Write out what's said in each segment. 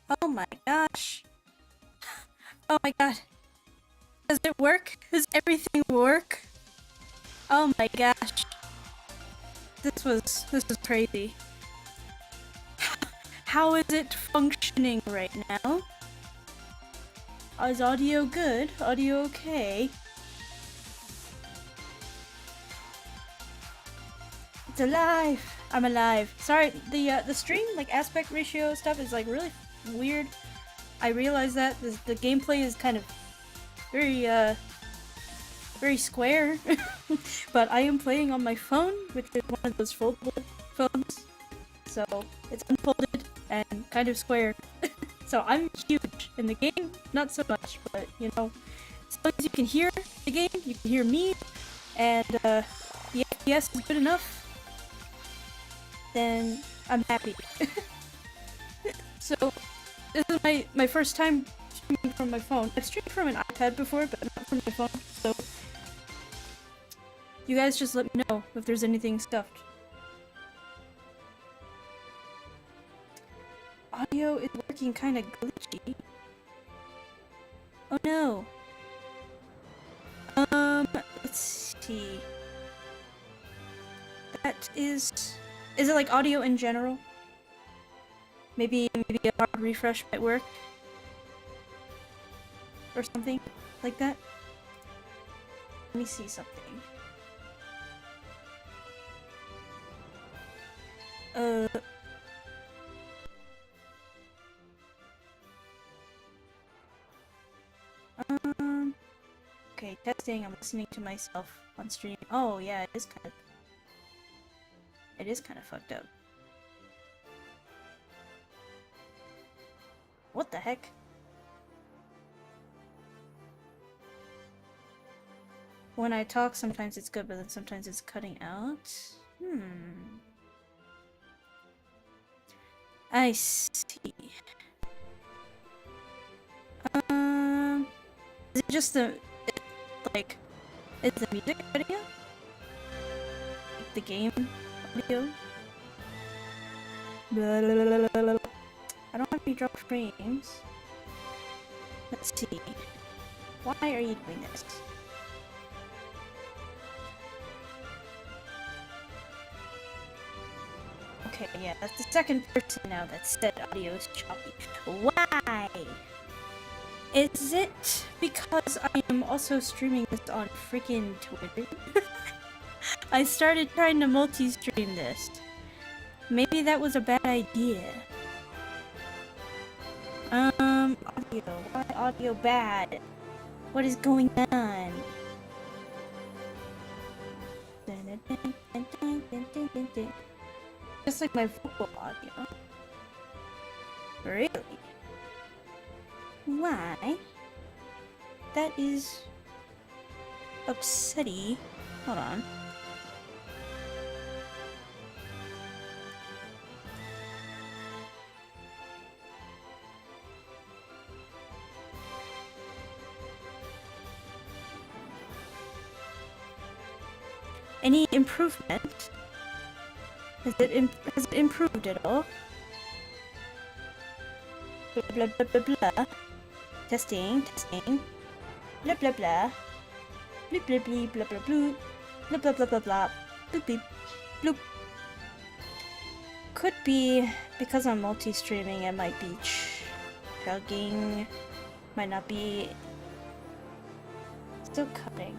Oh my gosh. Oh my god. Does it work? Does everything work? Oh my gosh. This is crazy. How is it functioning right now? Is audio good? Audio okay? It's alive! I'm alive. Sorry, the stream, like, aspect ratio stuff is, like, really weird. I realize that the gameplay is kind of very square. But I am playing on my phone, which is one of those foldable phones. So, it's unfolded and kind of square. So I'm huge in the game, not so much, but you know, as long as you can hear the game, you can hear me, and the FPS is good enough, then I'm happy. So this is my first time streaming from my phone. I've streamed from an iPad before, but not from my phone, so you guys just let me know if there's anything scuffed. Audio is working kind of glitchy. Oh no. Let's see. That is it like audio in general? Maybe a hard refresh might work? Or something like that? Let me see something. Okay, testing, I'm listening to myself on stream. Oh yeah, it is kind of fucked up. What the heck? When I talk, sometimes it's good, but then sometimes it's cutting out. I see. Is it just like, is the music audio? Like the game audio? Blah, blah, blah, blah, blah. I don't have any drop frames. Let's see. Why are you doing this? Okay, yeah, that's the second person now that said audio is choppy. Why? Is it because I am also streaming this on freaking Twitter? I started trying to multi-stream this. Maybe that was a bad idea. Audio. Why audio bad? What is going on? Just like my vocal audio. Really? Why? That is upsetty. Hold on. Any improvement? Has it improved at all? Blah blah blah blah blah. Testing. Blah blah blah. Bleep bleep bleep blah blah bloop. Blah blah blah blah blah. Bloop beep bloop. Could be because I'm multi-streaming. It might be chugging. Might not be. Still cutting.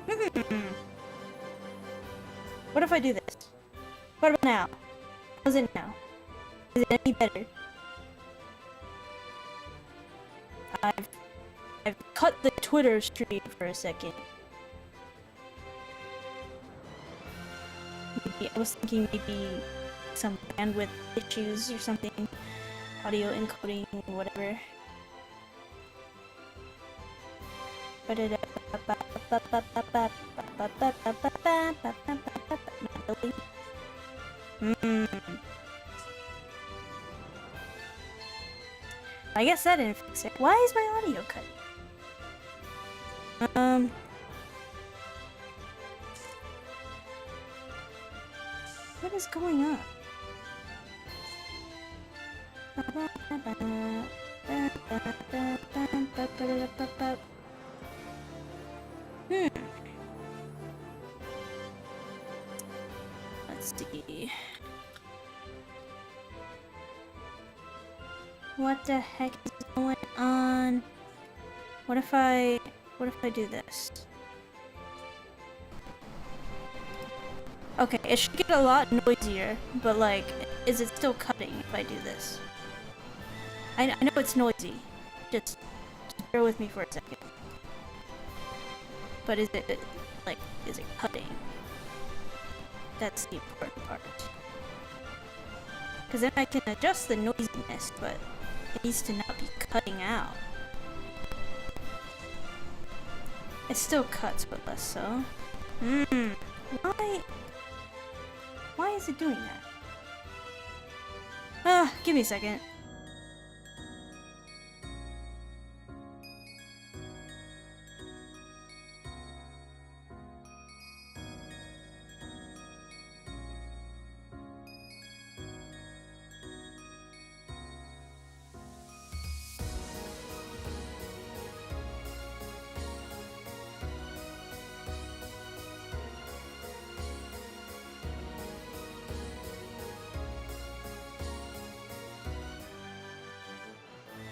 What if I do this? What about now? How's it now? Is it any better? I've cut the Twitter stream for a second. Maybe, I was thinking maybe some bandwidth issues or something. Audio encoding, whatever. I guess that didn't fix it. Why is my audio cutting? What is going on? Let's see. What the heck is going on? What if I do this? Okay, it should get a lot noisier, but like, is it still cutting if I do this? I know it's noisy. Just bear with me for a second. But is it cutting? That's the important part. Because then I can adjust the noisiness, but it needs to not be cutting out. It still cuts, but less so. Why is it doing that? Give me a second.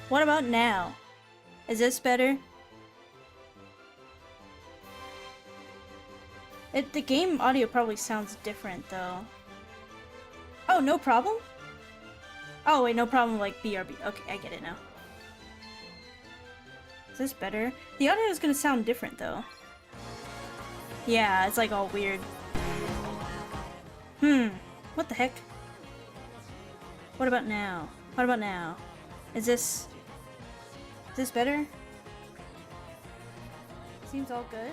What about now? Is this better? The game audio probably sounds different though. Oh, no problem? Oh wait, no problem like BRB. Okay, I get it now. Is this better? The audio is gonna sound different though. Yeah, it's like all weird. What the heck? What about now? What about now? Is this better? Seems all good.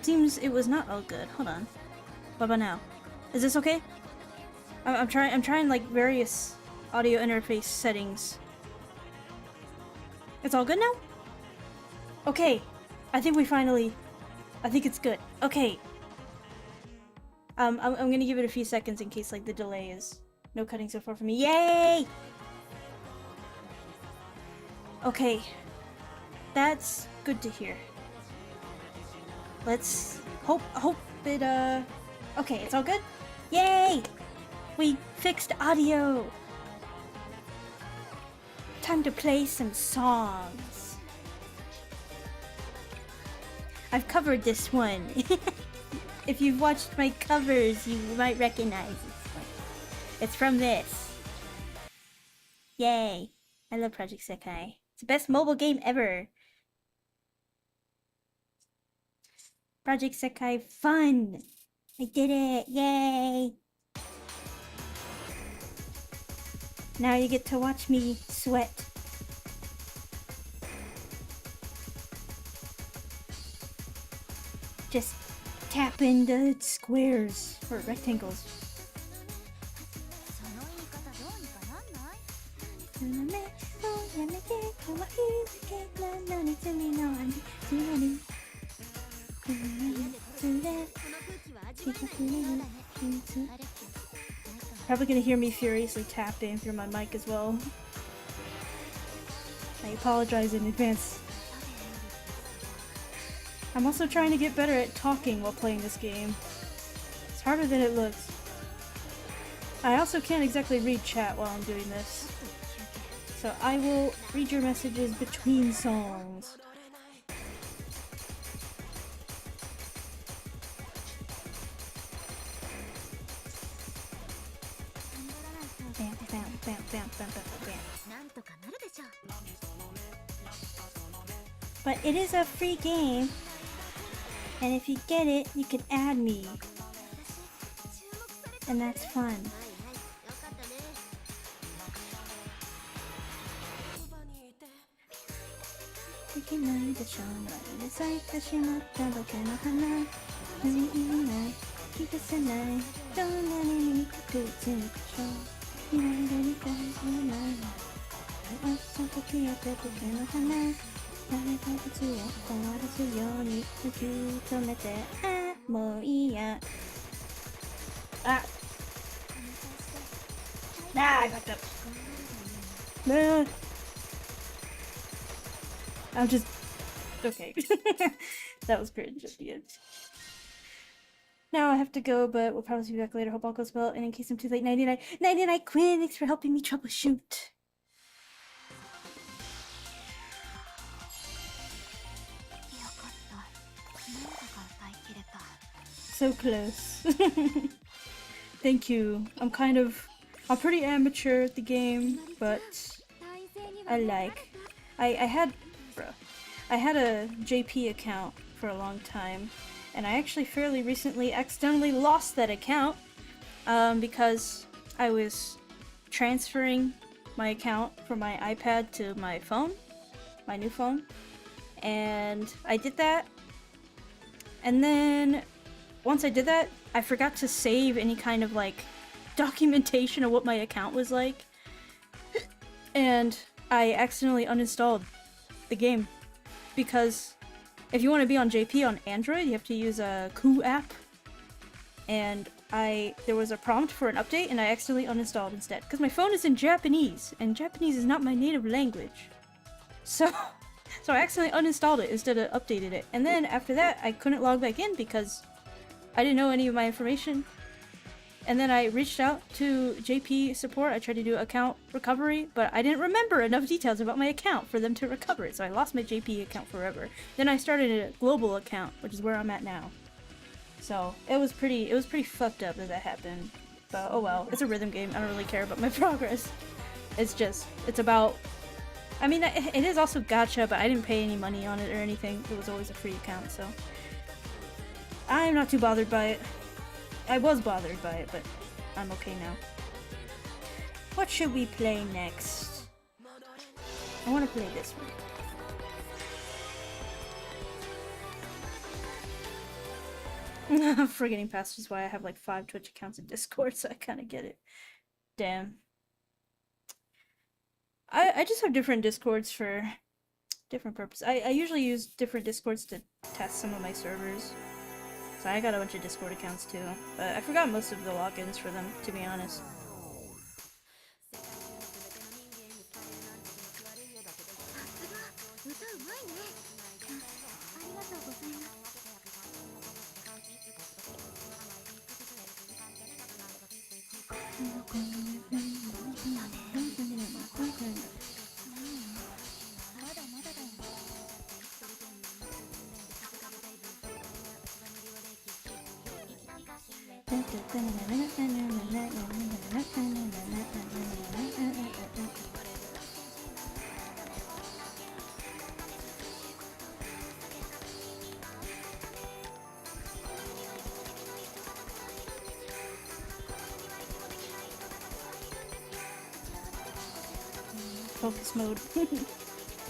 Seems it was not all good. Hold on. What about now? Is this okay? I'm trying like various audio interface settings. It's all good now? Okay. I think it's good. Okay. I'm gonna give it a few seconds in case like the delay is no cutting so far for me. Yay! Okay. That's good to hear. Let's hope it okay, it's all good? Yay! We fixed audio! Time to play some songs. I've covered this one. If you've watched my covers, you might recognize this one. It's from this. Yay! I love Project Sekai. It's the best mobile game ever. Project Sekai fun! I did it! Yay! Now you get to watch me sweat. Just tap in the squares or rectangles. Probably gonna hear me furiously tapping through my mic as well. I apologize in advance. I'm also trying to get better at talking while playing this game. It's harder than it looks. I also can't exactly read chat while I'm doing this. So I will read your messages between songs. Bam, bam, bam, bam, bam, bam, bam. But it is a free game. And if you get it, you can add me. And that's fun. Ah! Nah, I fucked up. Nah. I'm just... Okay. That was cringe at the end. Now I have to go, but we'll probably be back later. Hope all goes well. And in case I'm too late, 99 Quinn, thanks for helping me troubleshoot. So close. Thank you. I'm pretty amateur at the game, but I had a JP account for a long time, and I actually fairly recently accidentally lost that account because I was transferring my account from my iPad to my phone, my new phone, and I did that, and then once I did that, I forgot to save any kind of like documentation of what my account was like, and I accidentally uninstalled the game because if you want to be on JP on Android, you have to use a Ku app, and there was a prompt for an update and I accidentally uninstalled instead because my phone is in Japanese and Japanese is not my native language. So I accidentally uninstalled it instead of updated it, and then after that I couldn't log back in because I didn't know any of my information. And then I reached out to JP support. I tried to do account recovery, but I didn't remember enough details about my account for them to recover it, so I lost my JP account forever. Then I started a global account, which is where I'm at now. So it was pretty fucked up that happened. But oh well, it's a rhythm game. I don't really care about my progress. It's about... I mean, it is also gacha, but I didn't pay any money on it or anything. It was always a free account, so... I'm not too bothered by it. I was bothered by it, but I'm okay now. What should we play next? I want to play this one. Forgetting past is why I have like 5 Twitch accounts and Discord, so I kind of get it. Damn. I just have different Discords for different purposes. I usually use different Discords to test some of my servers. So I got a bunch of Discord accounts too, but I forgot most of the logins for them, to be honest. Focus mode.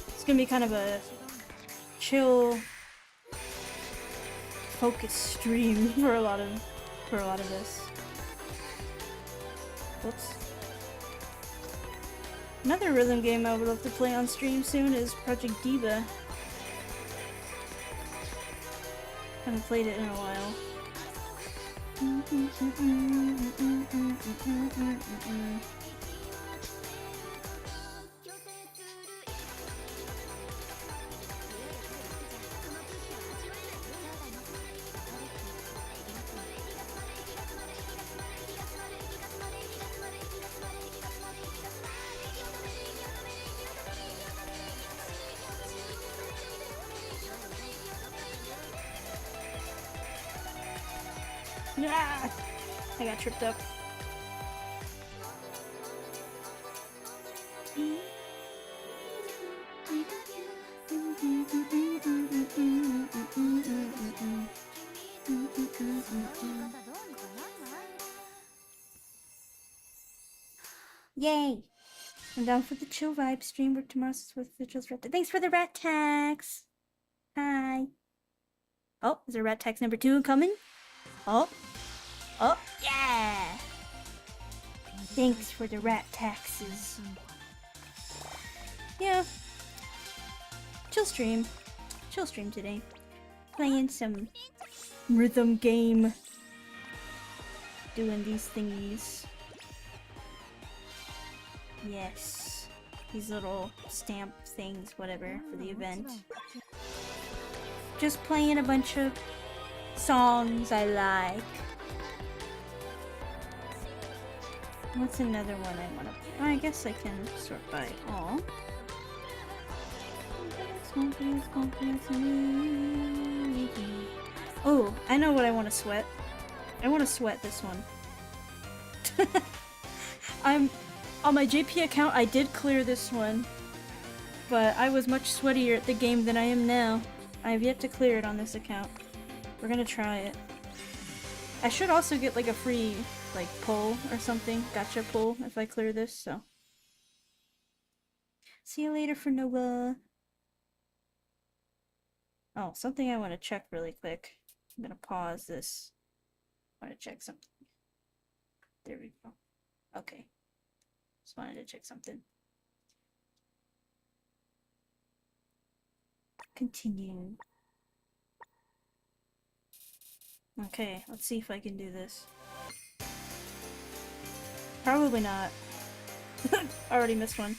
It's gonna be kind of a chill focus stream for a lot of this. Whoops. Another rhythm game I would love to play on stream soon is Project Diva. Haven't played it in a while. Ah! I got tripped up. Yay! I'm down for the chill vibe stream where tomorrow's with the chills rat. Thanks for the rat tax! Hi! Oh, is there rat tax number 2 coming? Oh! Oh, yeah! Thanks for the rat taxes. Yeah. chill stream. Chill stream today. Playing some rhythm game. Doing these thingies. Yes. These little stamp things, whatever, for the event. Just playing a bunch of songs I like. What's another one I want to play? Oh, I guess I can sort by all. Oh, I know what I want to sweat. I want to sweat this one. On my JP account, I did clear this one, but I was much sweatier at the game than I am now. I have yet to clear it on this account. We're gonna try it. I should also get like a free like pull or something, gotcha pull, if I clear this, so. See you later for Noah. Oh, something I want to check really quick. I'm gonna pause this. I want to check something. There we go. Okay. Just wanted to check something. Continue. Okay, let's see if I can do this. Probably not. Already missed one.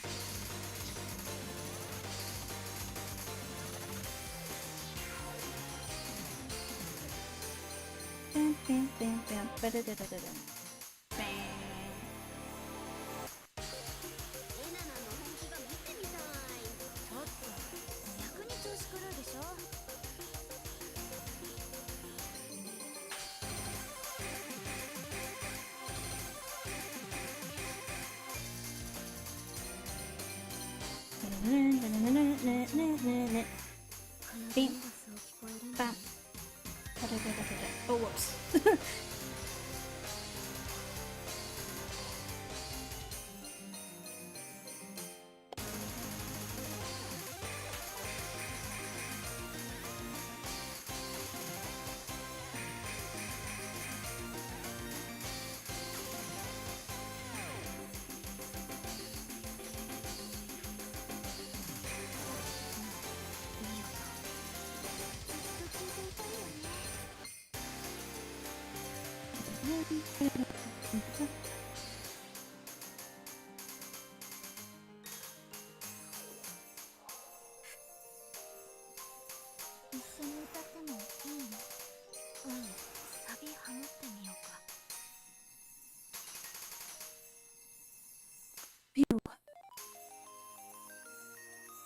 Bam, bam, bam, bam. Ba-da-da-da-da-da. Bam. Bam. Bam. Oh, whoops.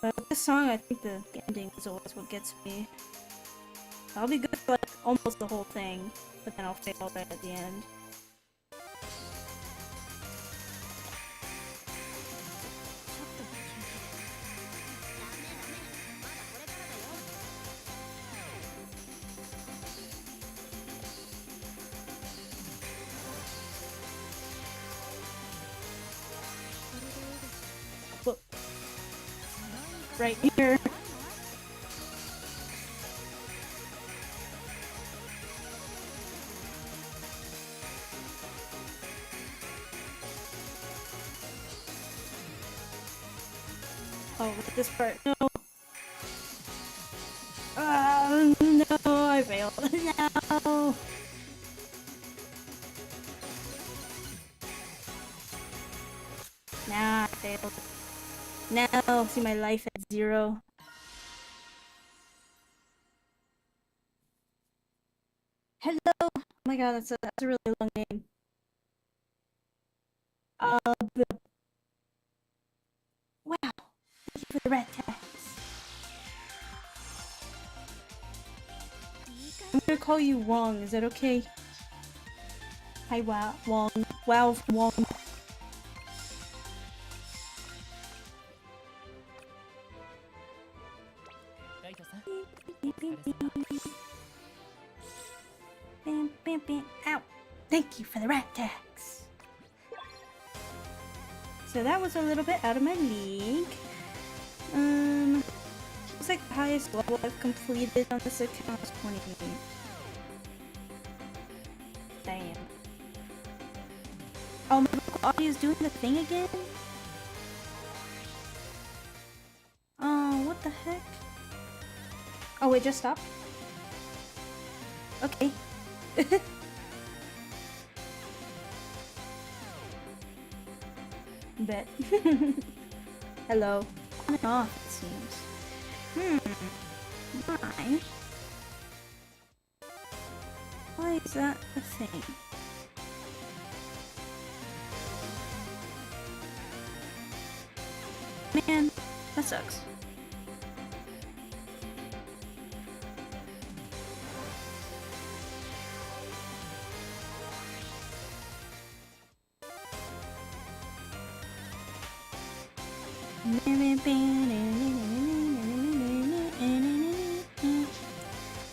But with this song, I think the ending is always what gets me. I'll be good for like almost the whole thing, but then I'll fail right at the end. Look. Right here. Oh, with this part. No. No, I failed. No. Nah, I failed. No, see my life at 0. Hello. Oh my god, that's a really long name. Wow. Thank you for the red tags. I'm gonna call you Wong. Is that okay? Hi, Wow, Wong. Wow, Wong. Bam, bam, bam. Ow. Thank you for the rat tags. So that was a little bit out of my league. It's like the highest level I've completed on this account is 20. Damn. Oh, my vocal audio is doing the thing again? Oh, what the heck? Oh wait, just stop. Okay. Bet. Hello. On and off, it seems. Why? Why is that a thing? Man, that sucks.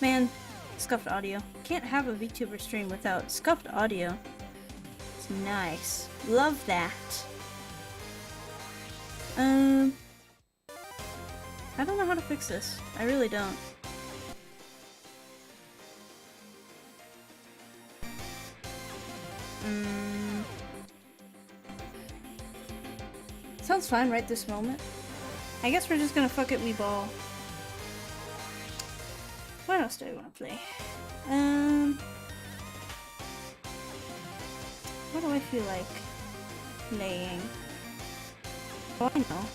Man, scuffed audio. Can't have a VTuber stream without scuffed audio. It's nice. Love that. I don't know how to fix this. I really don't. Sounds fine right this moment. I guess we're just gonna fuck it, we ball. What else do I want to play? What do I feel like playing? Oh, I know.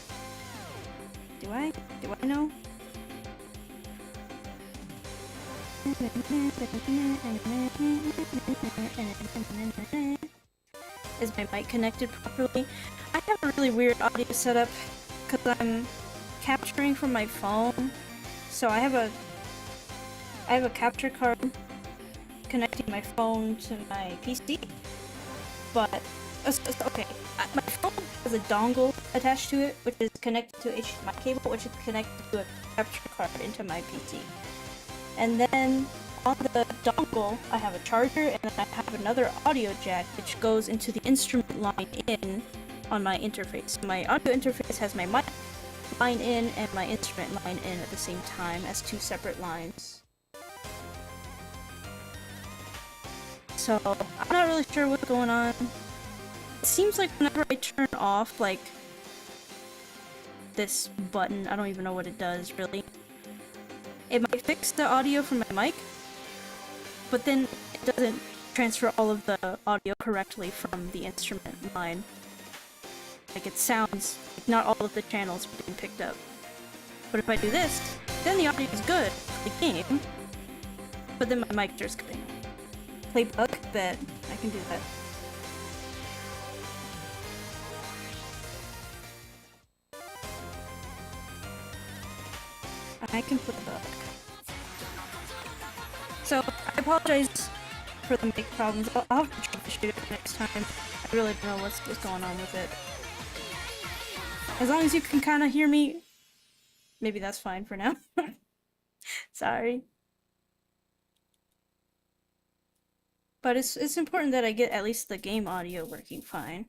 Do I? Do I know? Is my mic connected properly? I have a really weird audio setup because I'm capturing from my phone. So I have a capture card connecting my phone to my PC. But okay, my phone has a dongle attached to it, which is connected to a HDMI cable, which is connected to a capture card into my PC. And then on the dongle, I have a charger, and then I have another audio jack, which goes into the instrument line in on my interface. My audio interface has my mic line in and my instrument line in at the same time as two separate lines. So, I'm not really sure what's going on. It seems like whenever I turn off, like, this button, I don't even know what it does, really. It might fix the audio from my mic, but then it doesn't transfer all of the audio correctly from the instrument line. Like, it sounds like not all of the channels are being picked up. But if I do this, then the audio is good for the game, but then my mic starts cutting. Playbook, that I can do that. I can play book. So, I apologize for the mic problems. I'll have to troubleshoot it next time. I really don't know what's going on with it. As long as you can kind of hear me, maybe that's fine for now. Sorry. But it's important that I get at least the game audio working fine.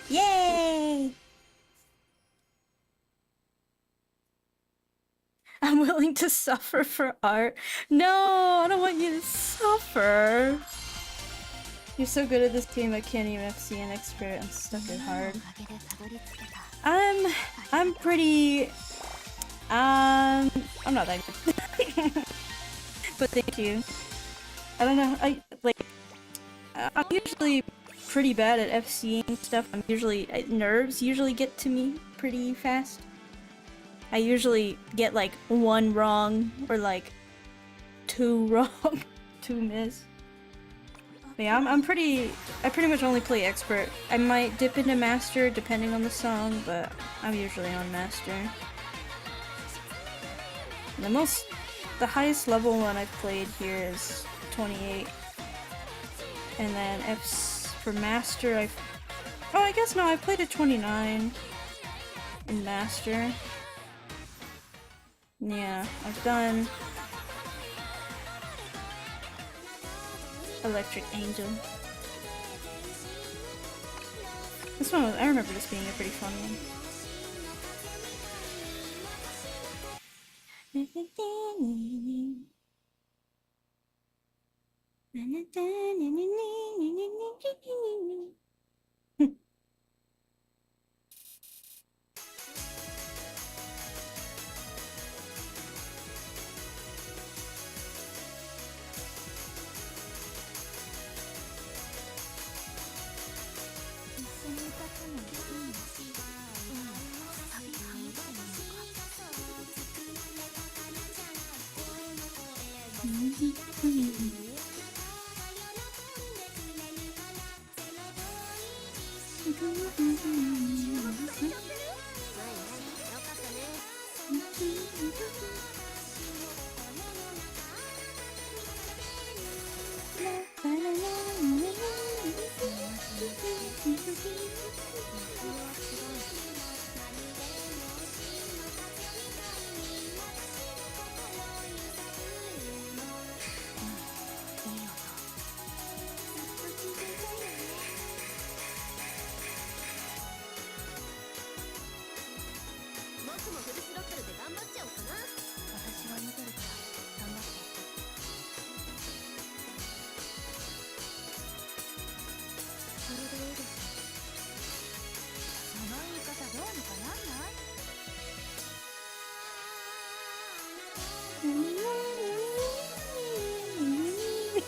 Yay! I'm willing to suffer for art. No, I don't want you to suffer. You're so good at this game, I can't even FC an expert. I'm stuck at hard. I'm pretty... I'm not that good. But thank you. I don't know, I'm usually pretty bad at FCing stuff. Nerves usually get to me pretty fast. I usually get like one wrong or like two wrong, two miss. But yeah, I pretty much only play expert. I might dip into master depending on the song, but I'm usually on master. The highest level one I've played here is 28. And then for master I guess no, I've played at 29 in master. Yeah, I've done Electric Angel. This one I remember this being a pretty fun one.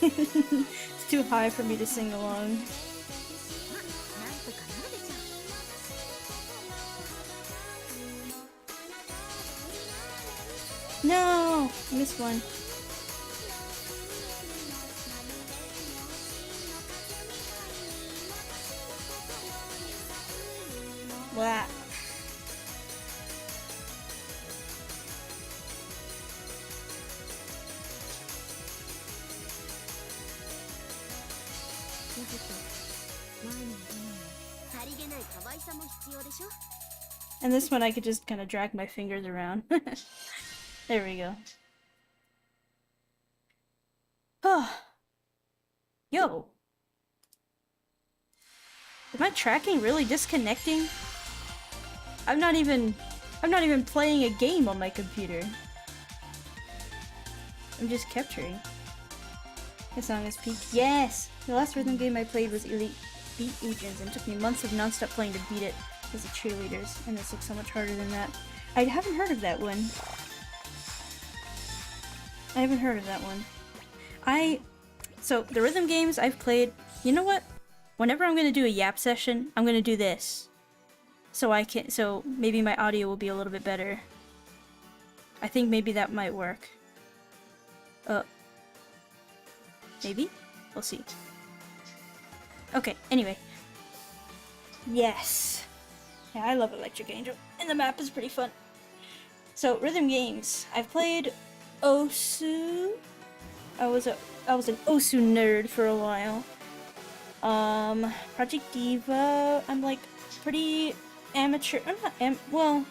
It's too high for me to sing along. No! I missed one. Blah. And this one I could just kind of drag my fingers around. There we go. Oh. Yo. Is my tracking really disconnecting? I'm not even playing a game on my computer. I'm just capturing. This song is peak. Yes! The last rhythm game I played was Elite Beat Agents, and it took me months of non-stop playing to beat it as the cheerleaders, and this looks so much harder than that. I haven't heard of that one. So, the rhythm games I've played, you know what? Whenever I'm gonna do a yap session, I'm gonna do this. So maybe my audio will be a little bit better. I think maybe that might work. Maybe? We'll see. Okay, anyway. Yes! Yeah, I love Electric Angel, and the map is pretty fun. So, rhythm games. I've played Osu. I was an Osu nerd for a while. Project Diva, I'm like pretty amateur. I'm not well,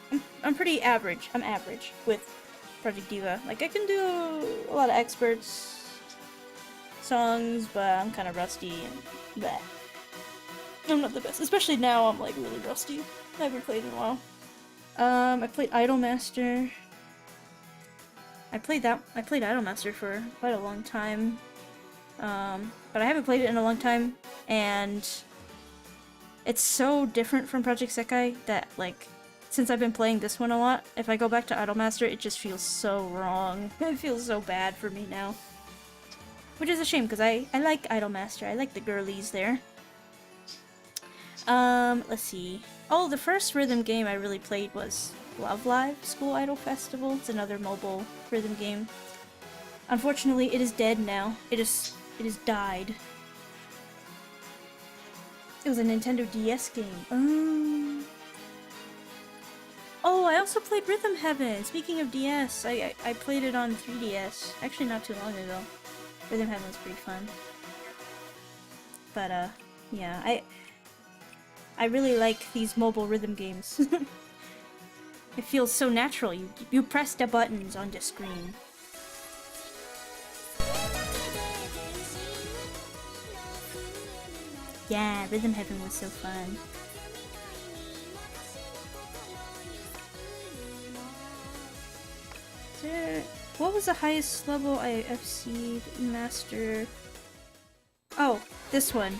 I'm pretty average. I'm average with Project Diva. Like I can do a lot of experts songs, but I'm kind of rusty and bleh. I'm not the best, especially now. I'm like really rusty. I haven't played in a while. I played Idolmaster. I played Idolmaster for quite a long time. But I haven't played it in a long time, and it's so different from Project Sekai that, like, since I've been playing this one a lot, if I go back to Idolmaster, it just feels so wrong. It feels so bad for me now. Which is a shame, because I like Idolmaster. I like the girlies there. Let's see. Oh, the first rhythm game I really played was Love Live School Idol Festival. It's another mobile rhythm game. Unfortunately, it is dead now. It has died. It was a Nintendo DS game. Oh, I also played Rhythm Heaven. Speaking of DS, I played it on 3DS. Actually, not too long ago. Rhythm Heaven was pretty fun. But, yeah, I really like these mobile rhythm games. It feels so natural. You press the buttons on the screen. Yeah, Rhythm Heaven was so fun. What was the highest level IFC master? Oh, this one.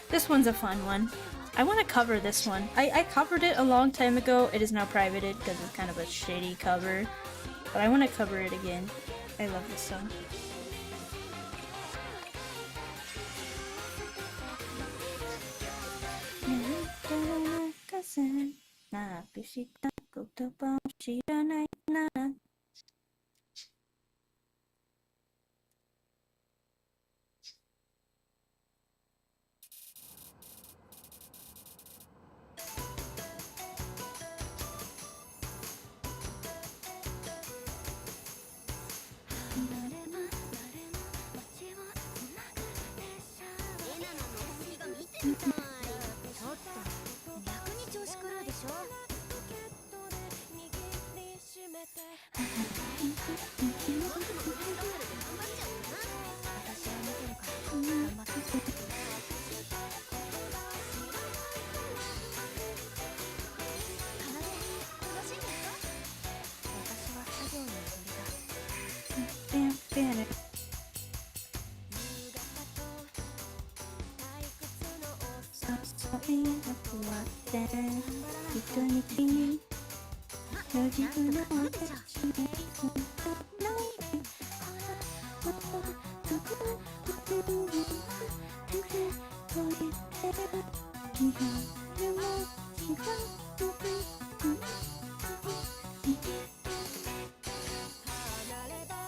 This one's a fun one. I want to cover this one. I covered it a long time ago. It is now privated because it's kind of a shitty cover. But I want to cover it again. I love this song.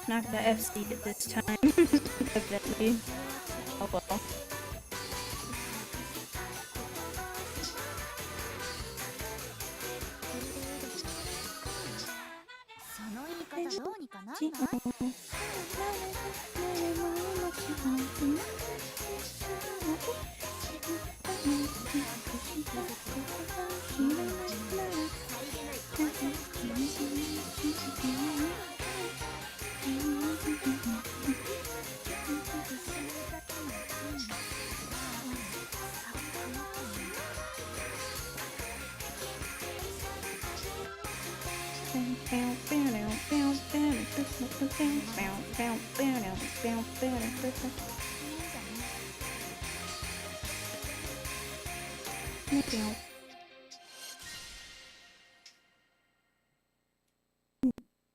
Not the FC at this time, definitely. Oh well.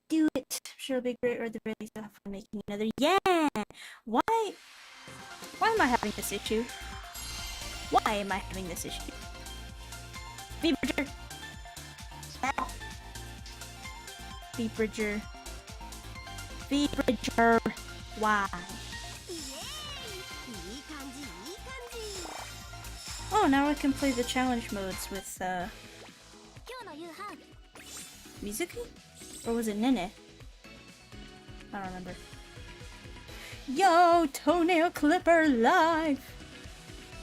Do it! Sure, it'll be great, or the really stuff for making another. Yeah! Why am I having this issue? Why am I having this issue? V-Bridger! V-Bridger. V-Bridger! Why? Oh, now I can play the challenge modes with, Mizuki? Or was it Nene? I don't remember. Yo, Toenail Clipper live!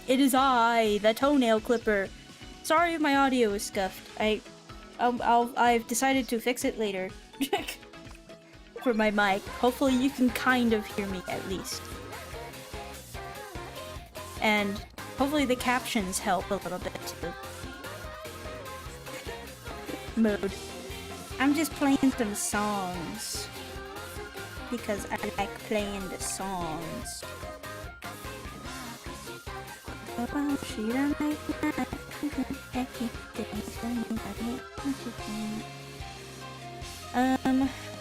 It is I, the toenail clipper. Sorry if my audio is scuffed. I've decided to fix it later. For my mic. Hopefully you can kind of hear me at least. And hopefully the captions help a little bit too. Mode. I'm just playing some songs. Because I like playing the songs.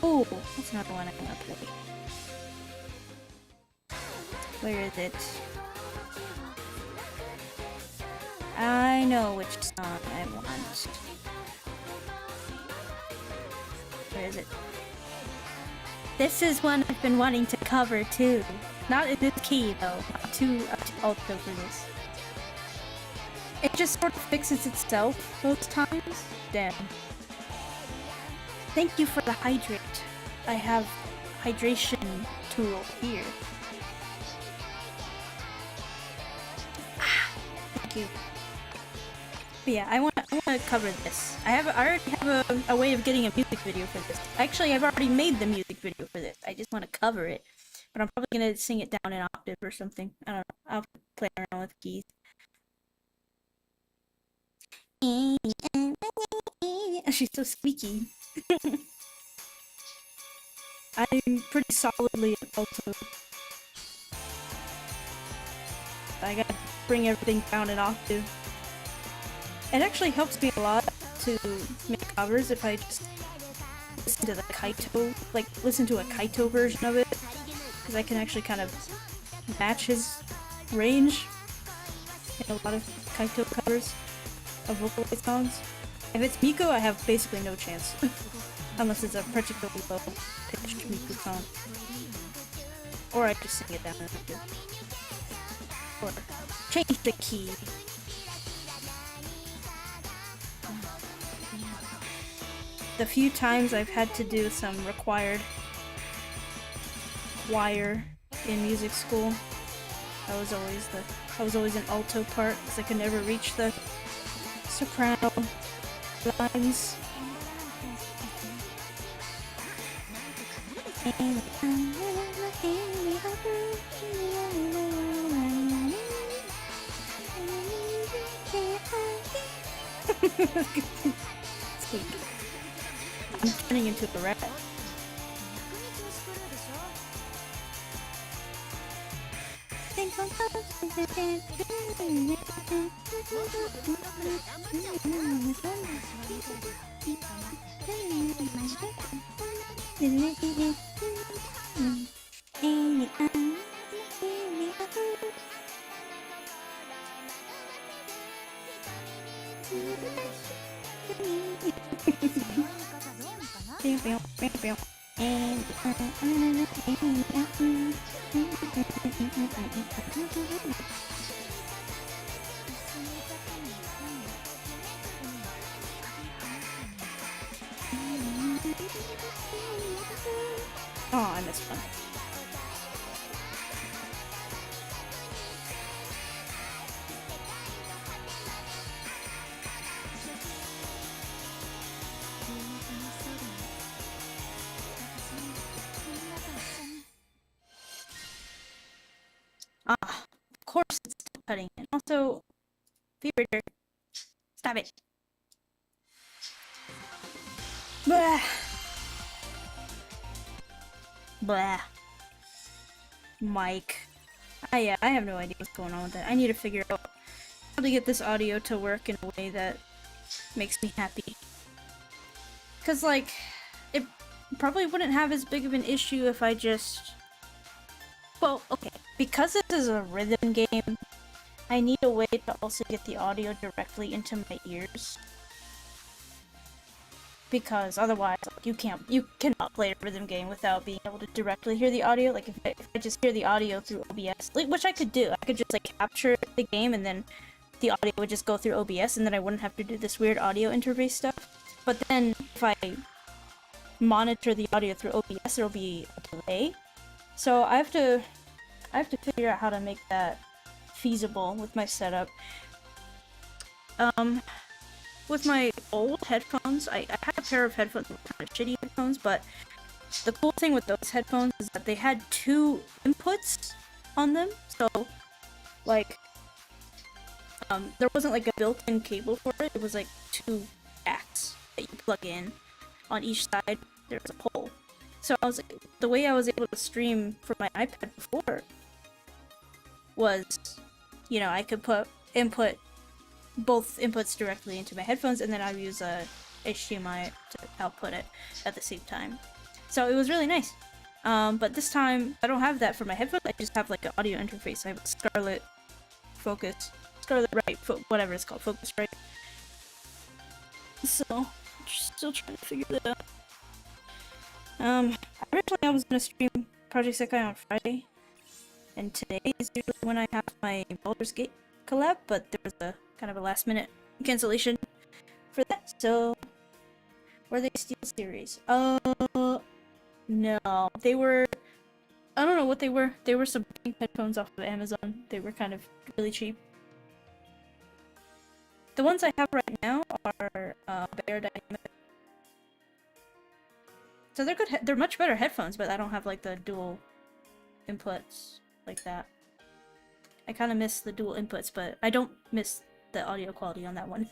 Oh, that's not the one I want to play. Where is it? I know which song I want. Where is it? This is one I've been wanting to cover too. Not in this key though. Not too alto for this. It just sort of fixes itself most times. Damn. Thank you for the hydrate. I have hydration tool here. Thank you. But yeah, I want to cover this. I already have a way of getting a music video for this. Actually, I've already made the music video for this. I just want to cover it. But I'm probably gonna sing it down an octave or something. I don't know. I'll play around with keys. She's so squeaky. I'm pretty solidly at alto. I gotta bring everything down an octave. It actually helps me a lot to make covers if I just listen to the Kaito, like listen to a Kaito version of it, because I can actually kind of match his range in a lot of Kaito covers of vocalized songs. If it's Miko, I have basically no chance. Unless it's a particularly low-pitched Miko song. Or I just sing it down. Or change the key. The few times I've had to do some required wire in music school, I was always an alto part because I could never reach the soprano lines. I'm turning into a rat. Oh, I missed one. Ah, of course it's still cutting. And also, vibrator. Stop it. Blah. Blah. Mic. Yeah, I have no idea what's going on with that. I need to figure out how to get this audio to work in a way that makes me happy. Cause like, it probably wouldn't have as big of an issue if I just... Well, okay. Because this is a rhythm game, I need a way to also get the audio directly into my ears. Because otherwise, like, you cannot play a rhythm game without being able to directly hear the audio. Like, if I just hear the audio through OBS, like, which I could do. I could just, like, capture the game and then the audio would just go through OBS and then I wouldn't have to do this weird audio interface stuff. But then, if I monitor the audio through OBS, there'll be a delay. So I have to figure out how to make that feasible with my setup. With my old headphones, I had a pair of headphones that were kind of shitty headphones, but the cool thing with those headphones is that they had 2 inputs on them, so, like, there wasn't like a built-in cable for it, it was like 2 jacks that you plug in. On each side, there was a pole. So I was like, the way I was able to stream from my iPad before was, you know, I could input both inputs directly into my headphones, and then I'd use a HDMI to output it at the same time. So it was really nice. But this time, I don't have that for my headphones, I just have like an audio interface. I have a Scarlett Right, whatever it's called, Focusrite. So, I'm still trying to figure that out. Originally I was gonna stream Project Sekai on Friday, and today is usually when I have my Baldur's Gate collab, but there was a kind of a last minute cancellation for that, so... Were they Steel Series? No. They were... I don't know what they were. They were some headphones off of Amazon. They were kind of really cheap. The ones I have right now are Bear Dynamic. So they're good. They're much better headphones, but I don't have like the dual inputs like that. I kind of miss the dual inputs, but I don't miss the audio quality on that one.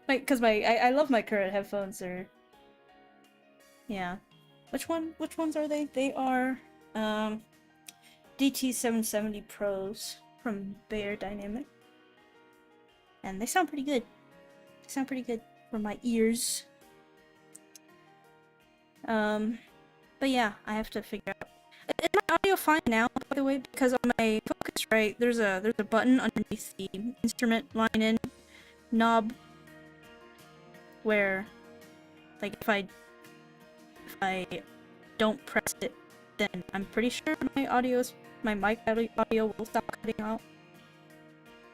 Because I love my current headphones. They're... Yeah. Which ones are they? They are DT770 Pros from Bear Dynamic. And they sound pretty good. They sound pretty good for my ears. But yeah, I have to figure out. Is my audio fine now, by the way? Because on my Focusrite, there's a button underneath the instrument line-in knob where, like, if I don't press it, then I'm pretty sure my mic audio will stop cutting out.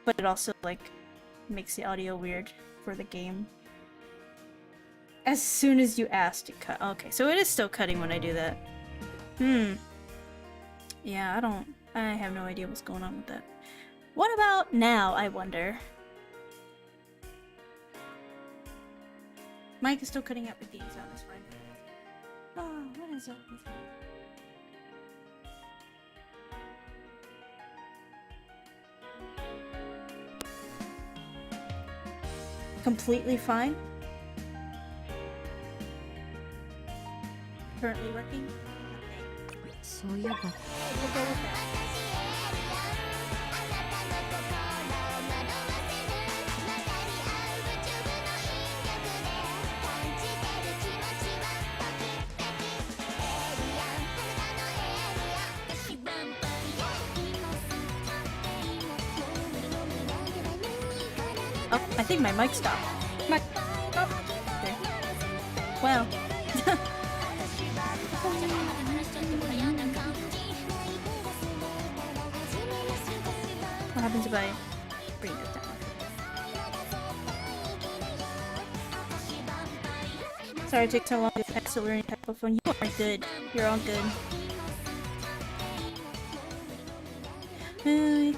But it also, like, makes the audio weird for the game. As soon as you asked it cut. Okay, so it is still cutting when I do that. Yeah, I have no idea what's going on with that. What about now, I wonder? Mike is still cutting out with these, oh, that's fine. Oh, what is up with you? Completely fine. Currently working. So yeah, but We'll go with that. Oh, I think my mic stopped. Okay. Well. What happens if I bring this down? Sorry it takes so long to text to learn telephone. You are good. You're all good. This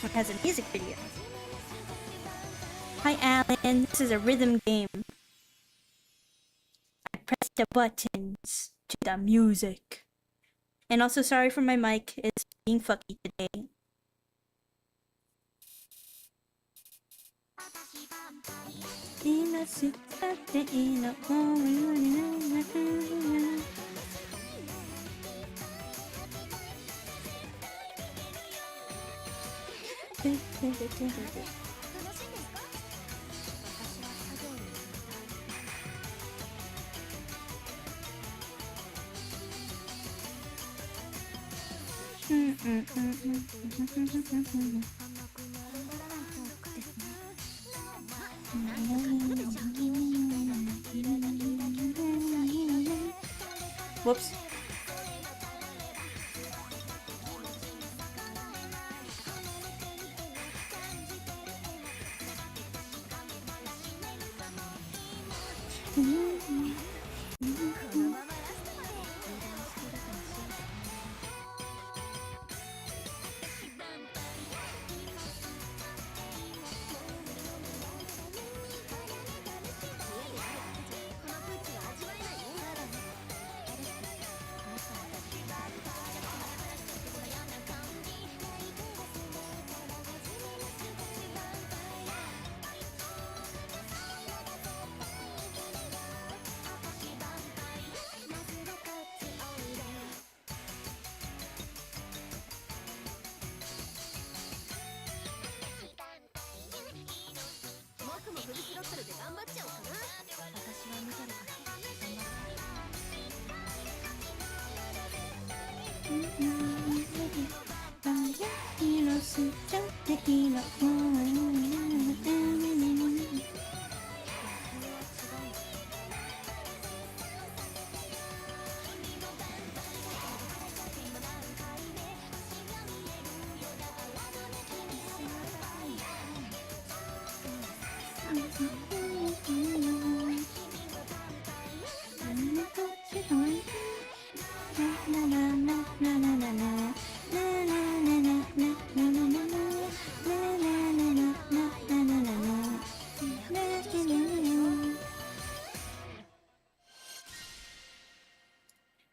one has a music video. Hi Alan, this is a rhythm game. I press the buttons to the music. And also sorry for my mic, it's being fucky today. Whoops.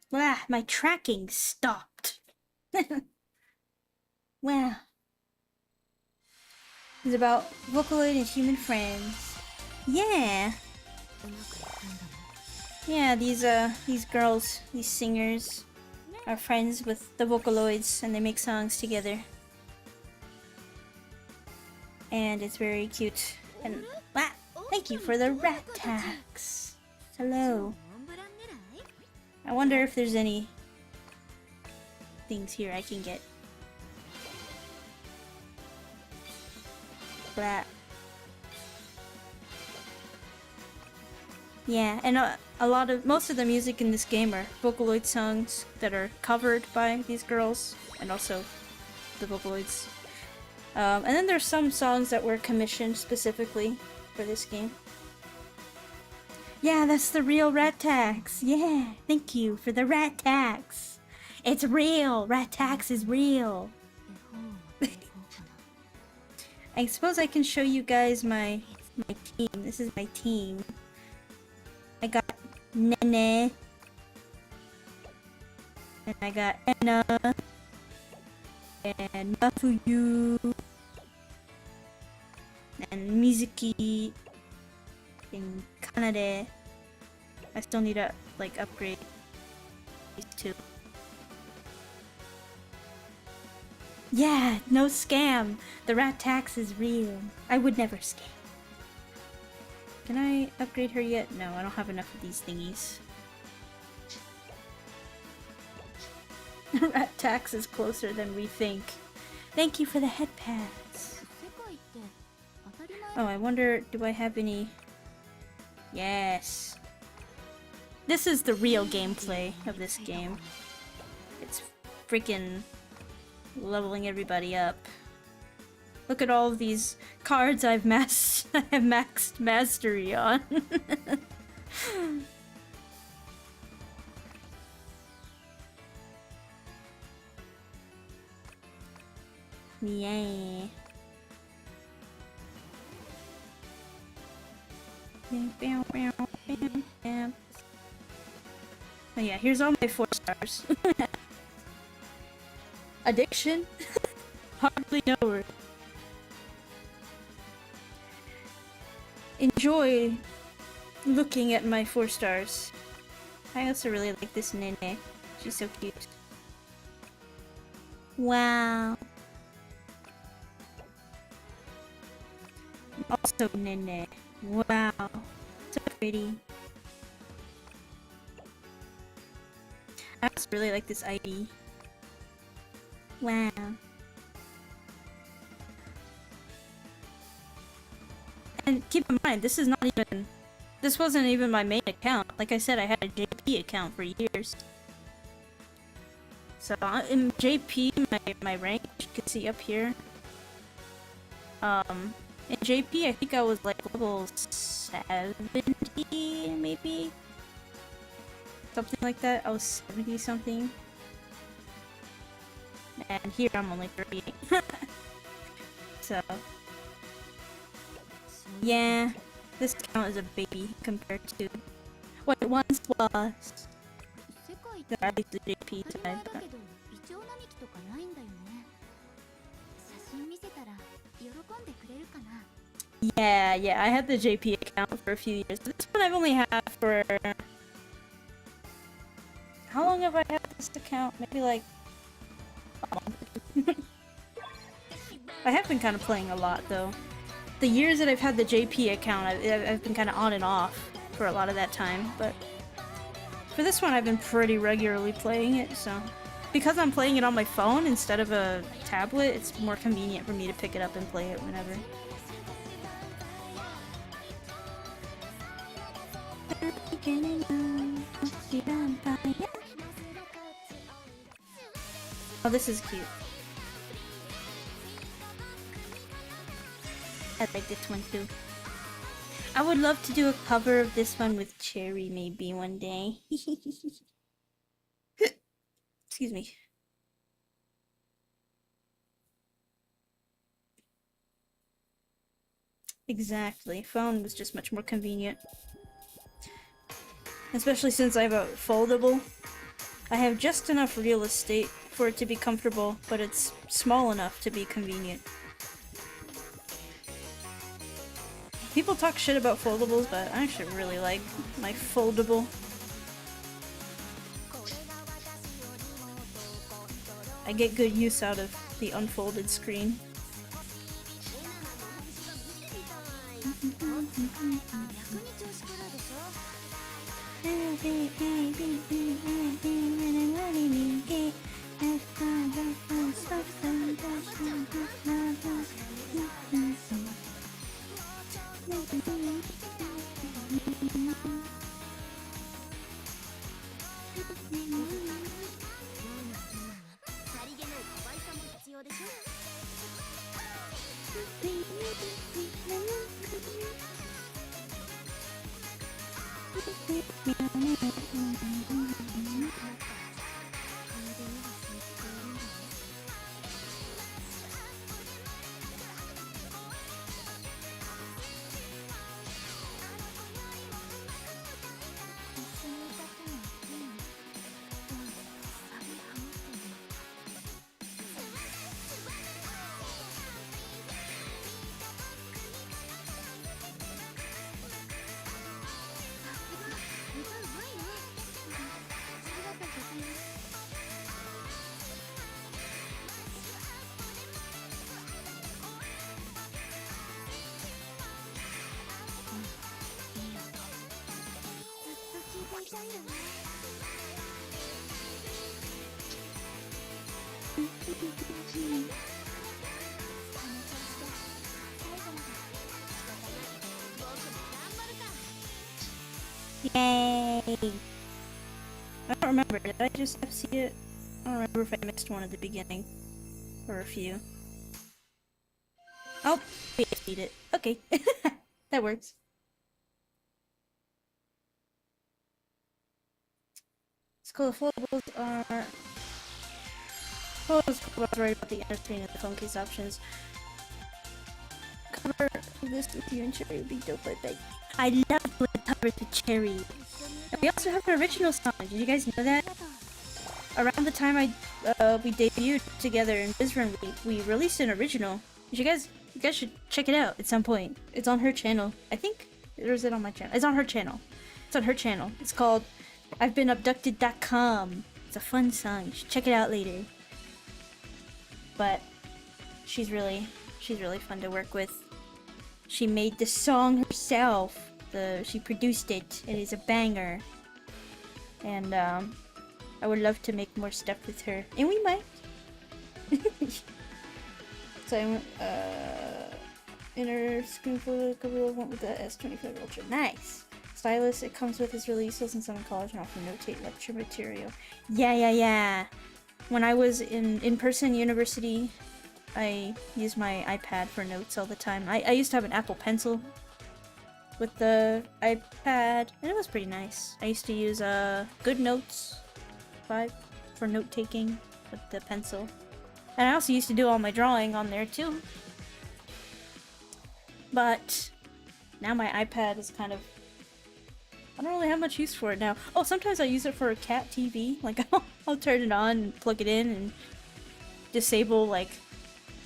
Blah, my tracking stopped. Wow. It's about Vocaloid and human friends. Yeah. Yeah, these girls, these singers are friends with the Vocaloids and they make songs together. And it's very cute. And wow, thank you for the rat tax. Hello. I wonder if there's any things here I can get. Blah. Yeah, and most of the music in this game are Vocaloid songs that are covered by these girls, and also the Vocaloids. And then there's some songs that were commissioned specifically for this game. Yeah, that's the real rat tax. Yeah, thank you for the rat tax. It's real. Rat tax is real. I suppose I can show you guys my team. This is my team. I got Nene. And I got Anna. And Mafuyu. And Mizuki. And Kanade. I still need to like upgrade these two. Yeah, no scam. The rat tax is real. I would never scam. Can I upgrade her yet? No, I don't have enough of these thingies. Rat tax is closer than we think. Thank you for the head pads. Oh, I wonder, do I have any... Yes. This is the real gameplay of this game. It's freaking leveling everybody up. Look at all of these cards I've maxed mastery on. Yay. Oh yeah, here's all my 4 stars. Addiction? Hardly know her. Enjoy looking at my 4 stars. I also really like this Nene. She's so cute. Wow. Also Nene. Wow. So pretty. I also really like this ID. Wow. And keep in mind, this wasn't even my main account. Like I said, I had a JP account for years. So in JP, my rank, you can see up here. In JP, I think I was like level 70, maybe? maybe? Something like that. I was 70 something. And here I'm only 38. So, yeah, this count as a baby compared to what it once was. At least the JP side. But... Yeah, I had the JP account for a few years. This one I've only had for... How long have I had this account? Maybe like... I have been kind of playing a lot though. The years that I've had the JP account, I've been kind of on and off for a lot of that time, but for this one I've been pretty regularly playing it, so because I'm playing it on my phone instead of a tablet, it's more convenient for me to pick it up and play it whenever. Oh, this is cute. I like this one too. I would love to do a cover of this one with Cherry maybe one day. Excuse me. Exactly. Phone was just much more convenient. Especially since I have a foldable. I have just enough real estate for it to be comfortable, but it's small enough to be convenient. People talk shit about foldables, but I actually really like my foldable. I get good use out of the unfolded screen. Yay! I don't remember, did I just FC it? I don't remember if I missed one at the beginning. Or a few. Oh, we FC'd it. Okay. That works. It's cool, the foldables are... Foldables right about the inner screen and the phone case options. Cover this with you and Cherry would be dope, I bet. I love when it covers with Cherry. And we also have an original song. Did you guys know that? Around the time we debuted together in BIZREN, we released an original. You guys should check it out at some point. It's on her channel. I think, or is it on my channel? It's on her channel. It's on her channel. It's called I've Been Abducted.com. It's a fun song. You should check it out later. But she's really fun to work with. She made the song herself. She produced it. It is a banger. And I would love to make more stuff with her. And we might. So I went inner screen photo cover went with the S25 Ultra. Nice! Stylus, it comes with his release. Since I'm in college and often notate lecture material. Yeah. When I was in in-person university, I used my iPad for notes all the time. I used to have an Apple Pencil. with the iPad, and it was pretty nice. I used to use Good Notes 5 for note taking with the pencil. And I also used to do all my drawing on there too. But now my iPad is kind of... I don't really have much use for it now. Oh, sometimes I use it for a cat TV. Like, I'll turn it on and plug it in and disable, like,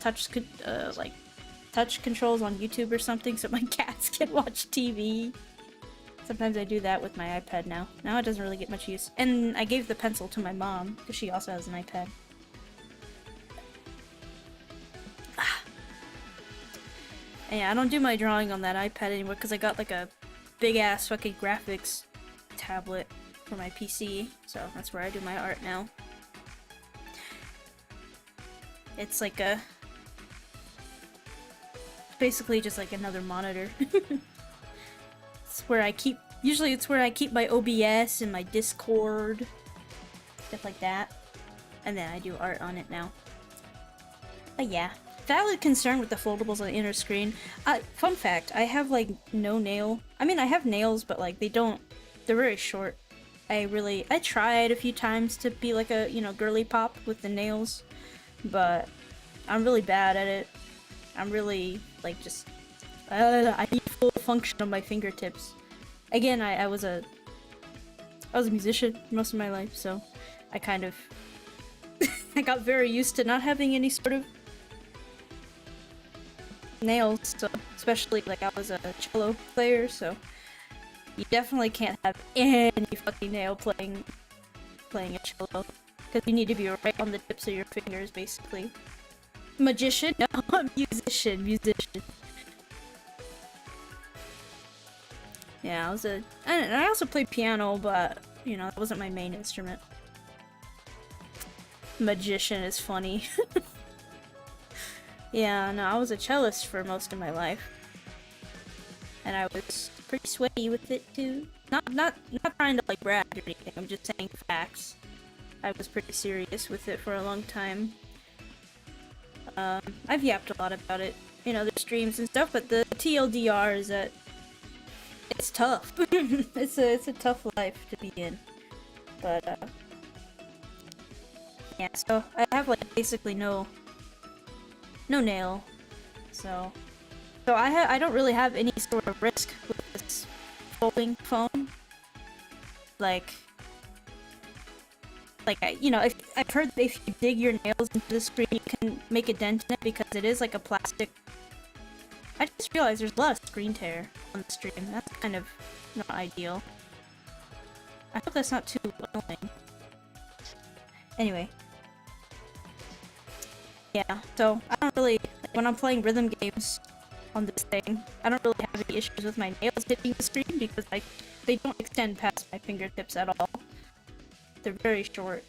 touch controls on YouTube or something so my cats can watch TV. Sometimes I do that with my iPad now. Now it doesn't really get much use. And I gave the pencil to my mom, because she also has an iPad. And yeah, I don't do my drawing on that iPad anymore because I got like a big ass fucking graphics tablet for my PC, so that's where I do my art now. It's like a... basically just like another monitor. It's where I keep... usually it's where I keep my OBS and my Discord, stuff like that. And then I do art on it now. But yeah. Valid concern with the foldables on the inner screen. Fun fact, I have like no nail. I mean, I have nails, but like they're very short. I tried a few times to be like a, you know, girly pop with the nails, but I'm really bad at it. I'm really like just, I need full function on my fingertips. Again, I was a musician most of my life, so I kind of, I got very used to not having any sort of nails, so especially like I was a cello player, so you definitely can't have any fucking nail playing a cello, because you need to be right on the tips of your fingers, basically. Magician? No, I'm musician. Yeah, I also played piano, but you know, that wasn't my main instrument. Magician is funny. Yeah, no, I was a cellist for most of my life. And I was pretty sweaty with it too. Not trying to like brag or anything, I'm just saying facts. I was pretty serious with it for a long time. I've yapped a lot about it in other streams and stuff, but the TLDR is that it's tough. It's a tough life to be in. But yeah, so I have like basically no nail, so I don't really have any sort of risk with this folding phone. Like you know, I've heard that if you dig your nails into the screen, you can make a dent in it because it is like a plastic. I just realized there's a lot of screen tear on the stream. That's kind of not ideal. I hope that's not too annoying. Anyway. Yeah, so I don't really, like, when I'm playing rhythm games on this thing, I don't really have any issues with my nails hitting the screen because they don't extend past my fingertips at all. They're very short.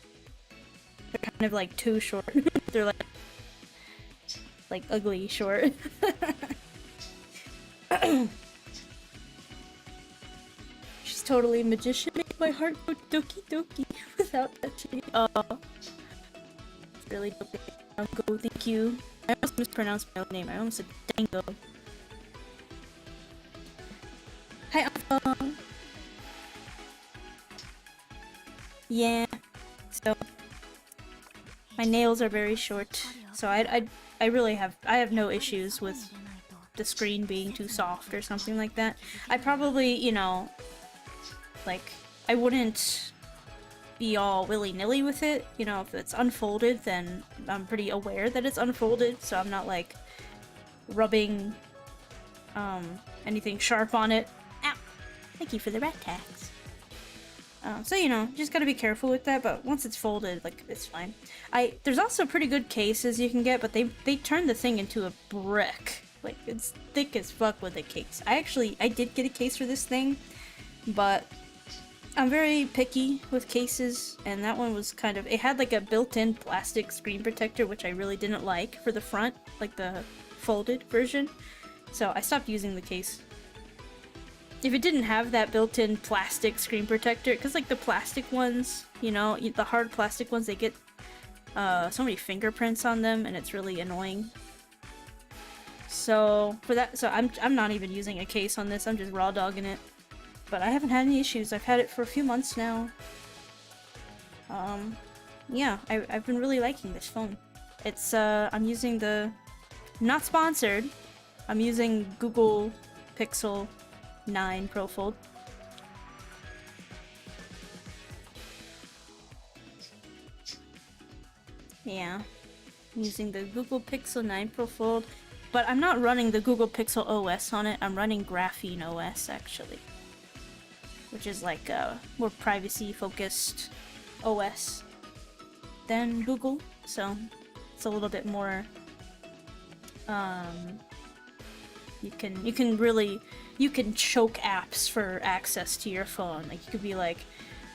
They're kind of like too short. They're like ugly short. She's totally a magician. Make my heart go doki doki without touching. Oh, it's really dope. Dango, thank you. I almost mispronounced my own name. I almost said Dango. Hi, Alpha. Yeah. So my nails are very short. So I really have no issues with the screen being too soft or something like that. I probably, you know, like I wouldn't be all willy-nilly with it. You know, if it's unfolded, then I'm pretty aware that it's unfolded, so I'm not like rubbing anything sharp on it. Ow! Thank you for the rat tax. So you know, just gotta be careful with that, but once it's folded, like, it's fine. There's also pretty good cases you can get, but they turn the thing into a brick. Like, it's thick as fuck with a case. I did get a case for this thing, but I'm very picky with cases, and that one was kind of, it had like a built-in plastic screen protector, which I really didn't like for the front, like the folded version, so I stopped using the case. If it didn't have that built-in plastic screen protector, because like the plastic ones, you know, the hard plastic ones, they get so many fingerprints on them, and it's really annoying. So for that, so I'm not even using a case on this. I'm just raw dogging it. But I haven't had any issues. I've had it for a few months now. Yeah, I've been really liking this phone. It's I'm using the, not sponsored. I'm using Google Pixel 9 Pro Fold. Yeah, I'm using the Google Pixel 9 Pro Fold, but I'm not running the Google Pixel OS on it. I'm running Graphene OS actually, which is like a more privacy-focused OS than Google, so it's a little bit more. You can choke apps for access to your phone. Like you could be like,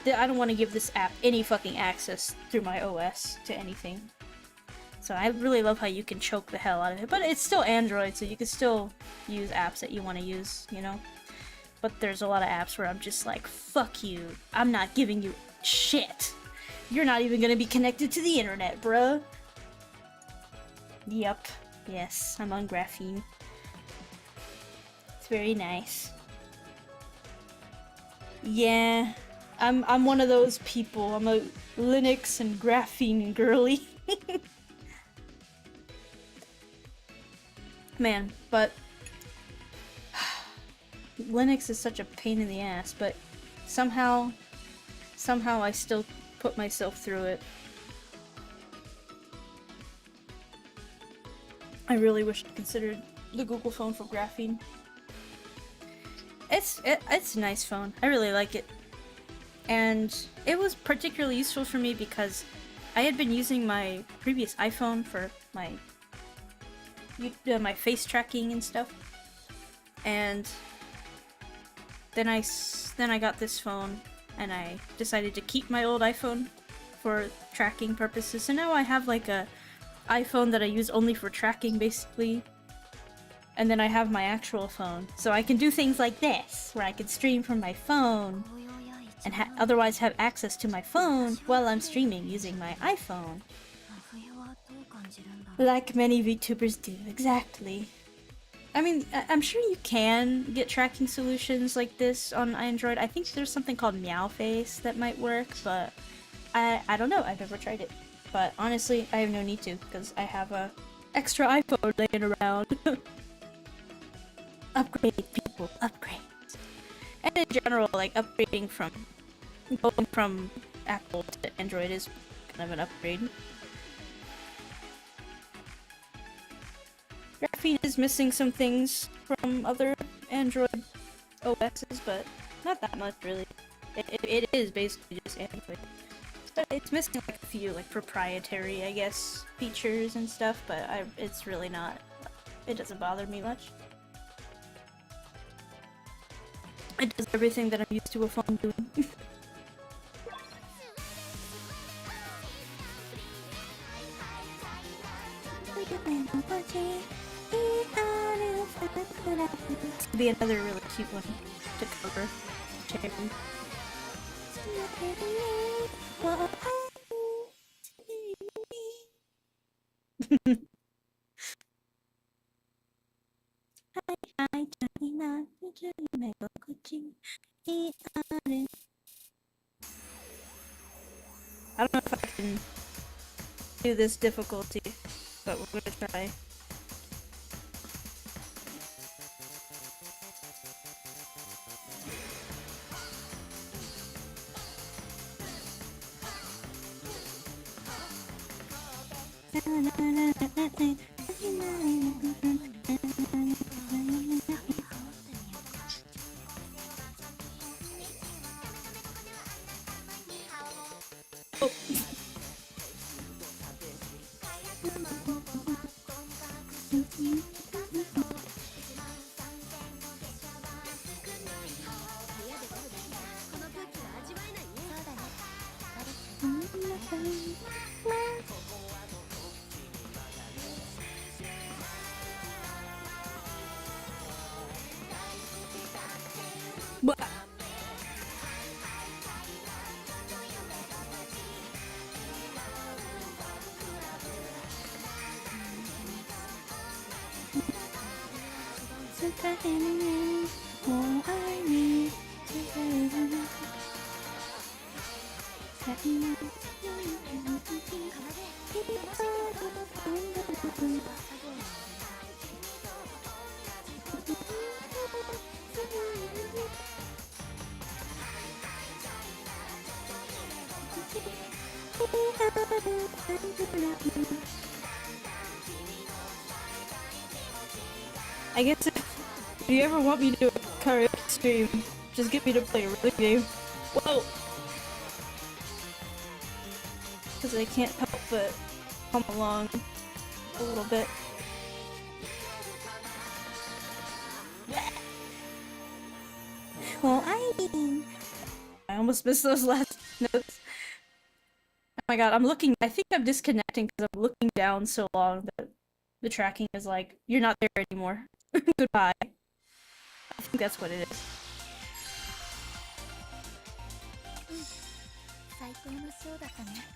I don't want to give this app any fucking access through my OS to anything. So I really love how you can choke the hell out of it. But it's still Android, so you can still use apps that you want to use, you know? But there's a lot of apps where I'm just like, fuck you. I'm not giving you shit. You're not even gonna be connected to the internet, bruh. Yep. Yes, I'm on Graphene. It's very nice. Yeah. I'm one of those people. I'm a Linux and Graphene girly. Man, but Linux is such a pain in the ass, but somehow I still put myself through it. I really wish I considered the Google phone for Graphene. It's a nice phone. I really like it. And it was particularly useful for me because I had been using my previous iPhone for my face tracking and stuff. And then I got this phone and I decided to keep my old iPhone for tracking purposes. So now I have like a iPhone that I use only for tracking basically. And then I have my actual phone. So I can do things like this, where I can stream from my phone and otherwise have access to my phone while I'm streaming using my iPhone. Like many VTubers do, exactly. I mean, I'm sure you can get tracking solutions like this on Android. I think there's something called Meow Face that might work, but I don't know. I've never tried it. But honestly, I have no need to, because I have a extra iPhone laying around. Upgrade, people, upgrade. And in general, like, upgrading from going from Apple to Android is kind of an upgrade. Graphene is missing some things from other Android OSs, but not that much really. It is basically just Android. But it's missing like a few like proprietary, I guess, features and stuff, but it's really not, it doesn't bother me much. It does everything that I'm used to a phone doing. This could be another really cute one to cover. Cherry. I don't know if I can do this difficulty, but we're gonna try. Oh. But I guess if you ever want me to do a karaoke stream, just get me to play a rhythm game. Whoa! Because I can't help but hum along a little bit. Well, I almost missed those last notes. Oh my god, I think I'm disconnecting because I'm looking down so long that the tracking is like, you're not there anymore. Goodbye. I think that's what it is.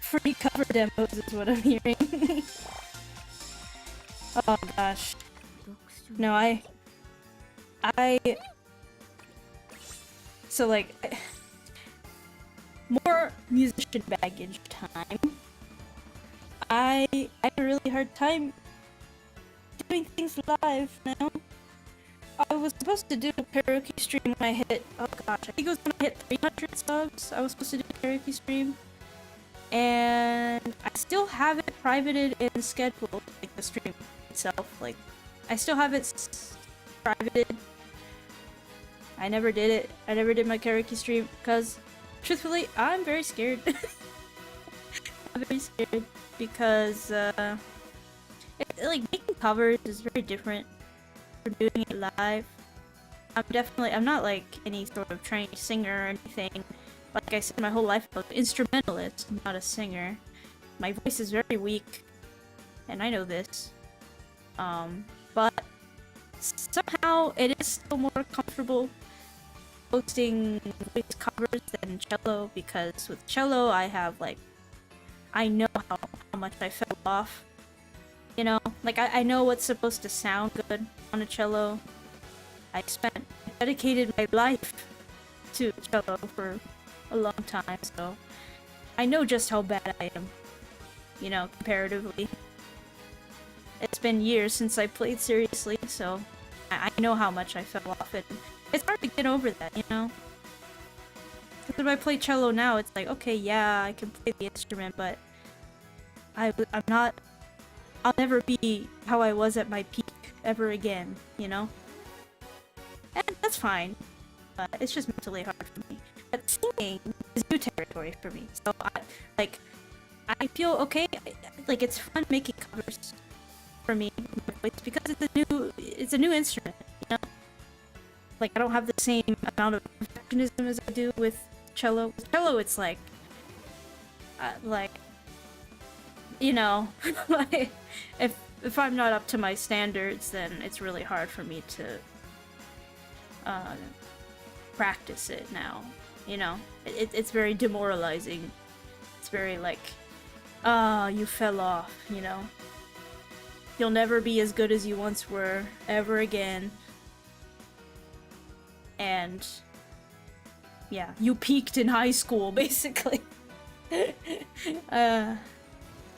Free cover demos is what I'm hearing. Oh gosh. No, so like, more musician baggage time. I have a really hard time doing things live now. I was supposed to do a karaoke stream when I hit, oh gosh, I think it was when I hit 300 subs. I was supposed to do a karaoke stream. And I still have it privated and scheduled, like the stream itself. Like, I still have it privated. I never did it. I never did my karaoke stream because, truthfully, I'm very scared. I'm very scared because, like, making covers is very different from doing it live. I'm not like any sort of trained singer or anything. Like I said, my whole life I was an instrumentalist, not a singer. My voice is very weak, and I know this. But somehow it is still more comfortable posting voice covers than cello, because with cello I have like, I know how much I fell off. You know, like I know what's supposed to sound good on a cello. I dedicated my life to cello for a long time, so I know just how bad I am, you know, comparatively. It's been years since I played seriously, so I know how much I fell off, and it's hard to get over that, you know? Because if I play cello now, it's like, okay, yeah, I can play the instrument, but I'm not, I'll never be how I was at my peak ever again, you know? And that's fine, but it's just mentally hard for me. But singing is new territory for me, so I feel okay. Like, it's fun making covers for me because it's a new instrument, you know. Like, I don't have the same amount of perfectionism as I do with cello. With cello, it's like, you know, like if I'm not up to my standards, then it's really hard for me to practice it now. You know, it's very demoralizing. It's very like, you fell off, you know. You'll never be as good as you once were, ever again. And yeah, you peaked in high school, basically.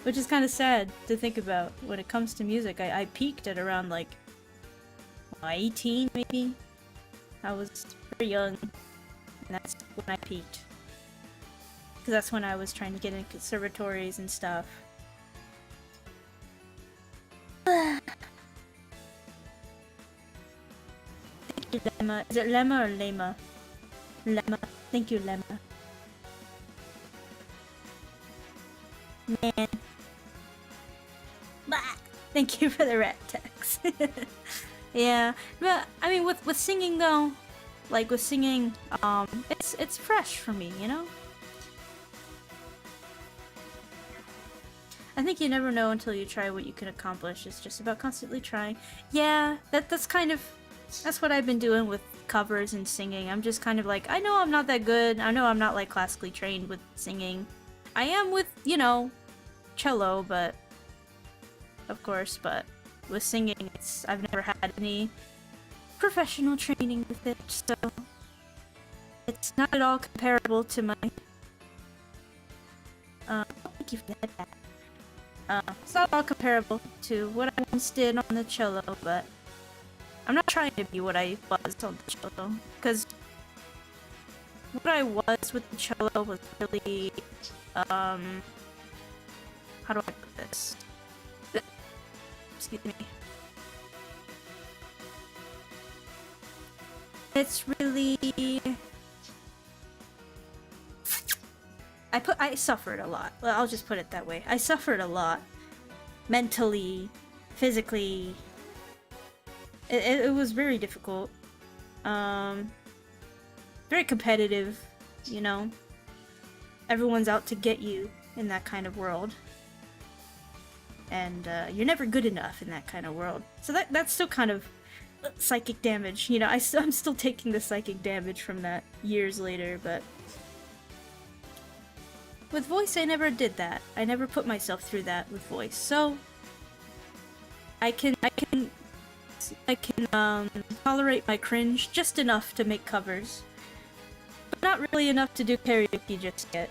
Which is kind of sad to think about when it comes to music. I peaked at around like 18, maybe. I was pretty young. And that's when I peaked. Because that's when I was trying to get into conservatories and stuff. Thank you, Lemma. Is it Lemma or Lema? Lemma. Thank you, Lemma. Man. Bah! Thank you for the rat text. Yeah, but I mean, with singing though, like with singing, it's fresh for me, you know? I think you never know until you try what you can accomplish. It's just about constantly trying. Yeah, that's what I've been doing with covers and singing. I'm just kind of like, I know I'm not that good. I know I'm not like classically trained with singing. I am with, you know, cello, but of course, but with singing, I've never had any professional training with it, so it's not at all comparable to my thank you for that. It's not at all comparable to what I once did on the cello, but I'm not trying to be what I was on the cello, because what I was with the cello was really, how do I put this? Excuse me. It's really... I suffered a lot. Well, I'll just put it that way. I suffered a lot. Mentally, physically. It was very difficult. Very competitive, you know? Everyone's out to get you in that kind of world. And you're never good enough in that kind of world. So that's still kind of psychic damage. You know, I'm still taking the psychic damage from that years later, but... With voice, I never did that. I never put myself through that with voice, so... I can tolerate my cringe just enough to make covers. But not really enough to do karaoke just yet.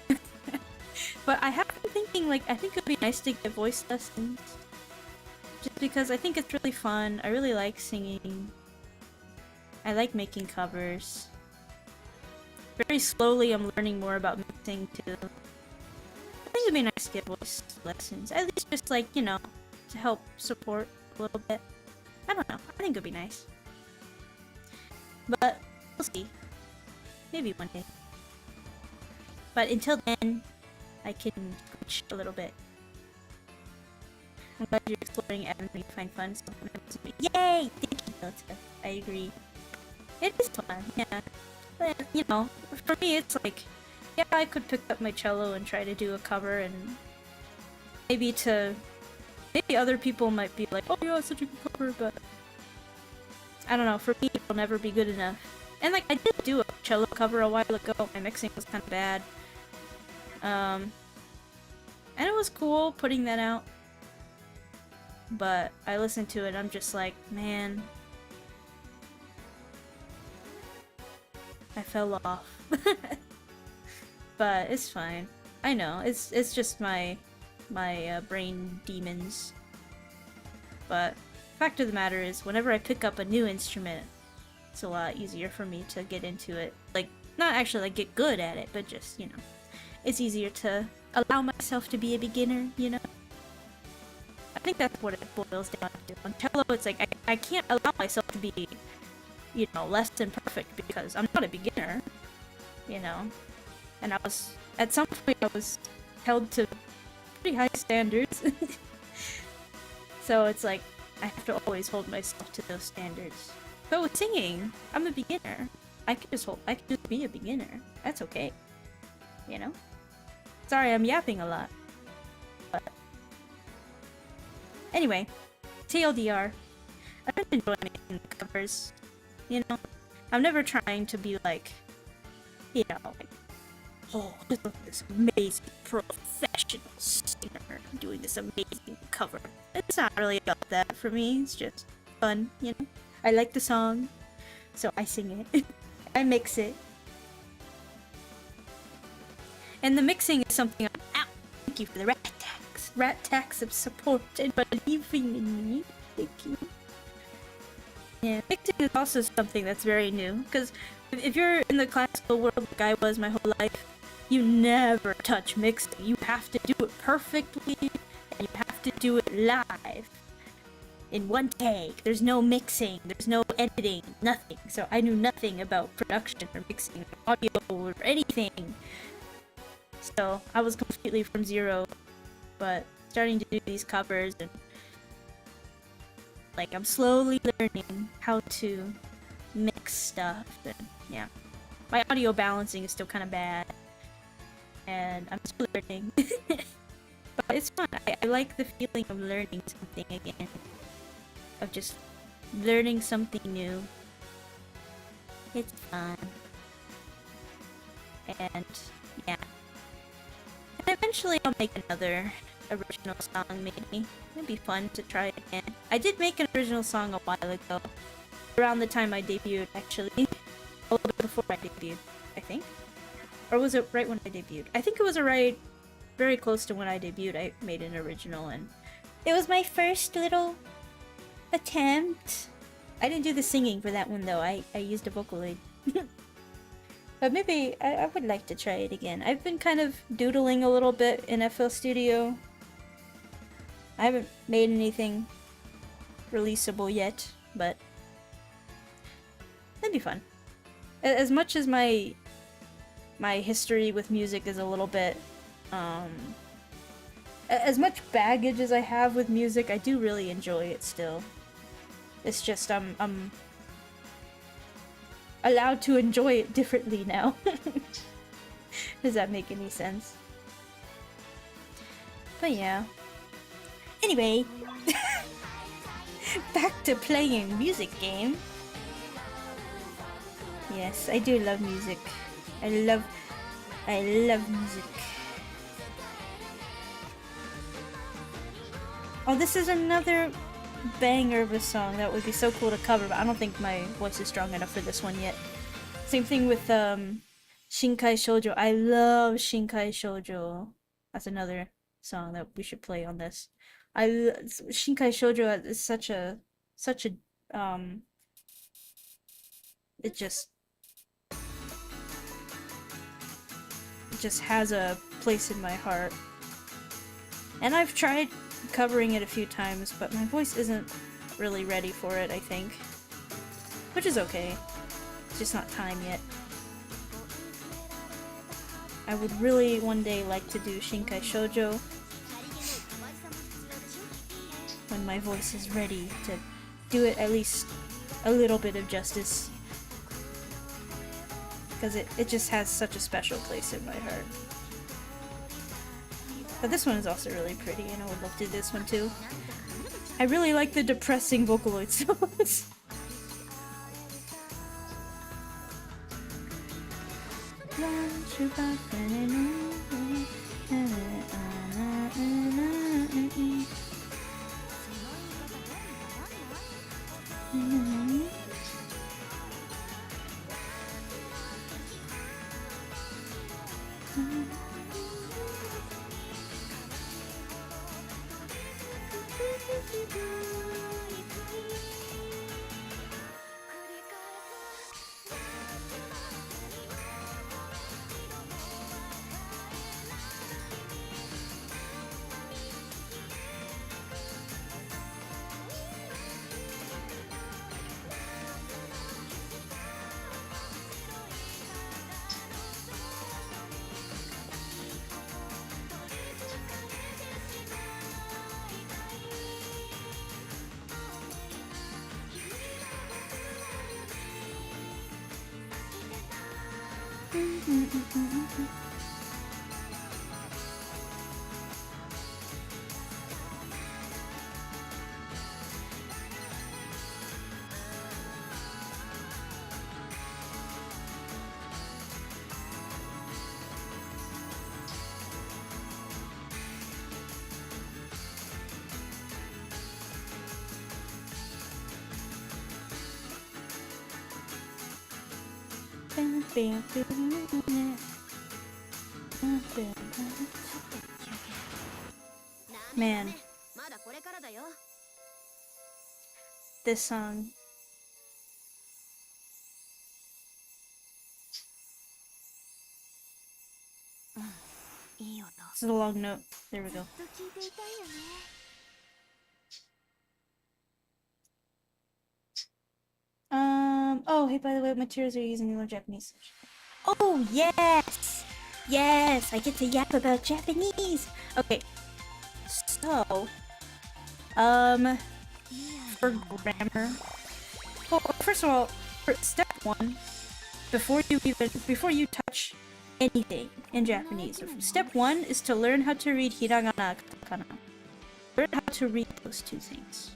But I have been thinking, like, I think it would be nice to get voice lessons. Just because I think it's really fun. I really like singing. I like making covers. Very slowly I'm learning more about mixing too. I think it'd be nice to get voice lessons. At least just like, you know, to help support a little bit. I don't know. I think it'd be nice. But we'll see. Maybe one day. But until then, I can coach a little bit. I'm glad you're exploring anime you find fun. So yay! Thank you, Delta. I agree. It is fun, yeah. But, you know, for me it's like, yeah, I could pick up my cello and try to do a cover, and maybe other people might be like, oh yeah, it's such a good cover, but I don't know, for me it'll never be good enough. And like, I did do a cello cover a while ago, my mixing was kind of bad. And it was cool putting that out. But I listened to it, I'm just like, man, I fell off. But it's fine. I know, it's just my brain demons. But fact of the matter is, whenever I pick up a new instrument, it's a lot easier for me to get into it. Like, not actually like get good at it, but just, you know, it's easier to allow myself to be a beginner, you know? I think that's what it boils down to. On cello, it's like, I can't allow myself to be, you know, less than perfect because I'm not a beginner, you know? And at some point I was held to pretty high standards. So it's like, I have to always hold myself to those standards. But with singing, I'm a beginner. I can just be a beginner. That's okay. You know? Sorry, I'm yapping a lot. But anyway, TLDR. I don't enjoy making covers. You know? I'm never trying to be like, you know, like, oh, look at this amazing professional singer doing this amazing cover. It's not really about that for me. It's just fun, you know? I like the song, so I sing it. I mix it. And the mixing is something I'm out. Thank you for the rat tax. Rat tax of support and believing in me. Thank you. Yeah, mixing is also something that's very new, because if you're in the classical world like I was my whole life, you never touch mixing. You have to do it perfectly, and you have to do it live. In one take. There's no mixing, there's no editing, nothing. So I knew nothing about production or mixing, or audio, or anything. So I was completely from zero, but starting to do these covers, and like I'm slowly learning how to mix stuff, and yeah. My audio balancing is still kind of bad, and I'm still learning. But it's fun. I like the feeling of learning something again. Of just learning something new. It's fun. And yeah. And eventually I'll make another original song maybe. It'd be fun to try again. I did make an original song a while ago. around the time I debuted, actually. A little bit before I debuted, I think. Or was it right when I debuted? I think it was very close to when I debuted. I made an original, and it was my first little attempt. I didn't do the singing for that one though. I used a Vocaloid. But maybe I would like to try it again. I've been kind of doodling a little bit in FL Studio. I haven't made anything releasable yet, but that'd be fun. As much as my history with music is a little bit, as much baggage as I have with music, I do really enjoy it still. It's just I'm allowed to enjoy it differently now. Does that make any sense? But yeah. Anyway, back to playing music game. Yes, I do love music. I love music. Oh, this is another banger of a song that would be so cool to cover, but I don't think my voice is strong enough for this one yet. Same thing with Shinkai Shoujo. I love Shinkai Shoujo. That's another song that we should play on this. Shinkai Shoujo is such a it just has a place in my heart. And I've tried covering it a few times, but my voice isn't really ready for it, I think. Which is okay. It's just not time yet. I would really one day like to do Shinkai Shoujo when my voice is ready to do it at least a little bit of justice. Because it just has such a special place in my heart. But this one is also really pretty, and I would love to do this one too. I really like the depressing Vocaloid solos. Man, this song. This is a long note. There we go. Oh, hey, by the way, what materials are you using in your Japanese? Oh, yes! Yes! I get to yap about Japanese! Okay. So, for grammar. Well, first of all, for step one, before you touch anything in Japanese, step one is to learn how to read hiragana, katakana. Learn how to read those two things.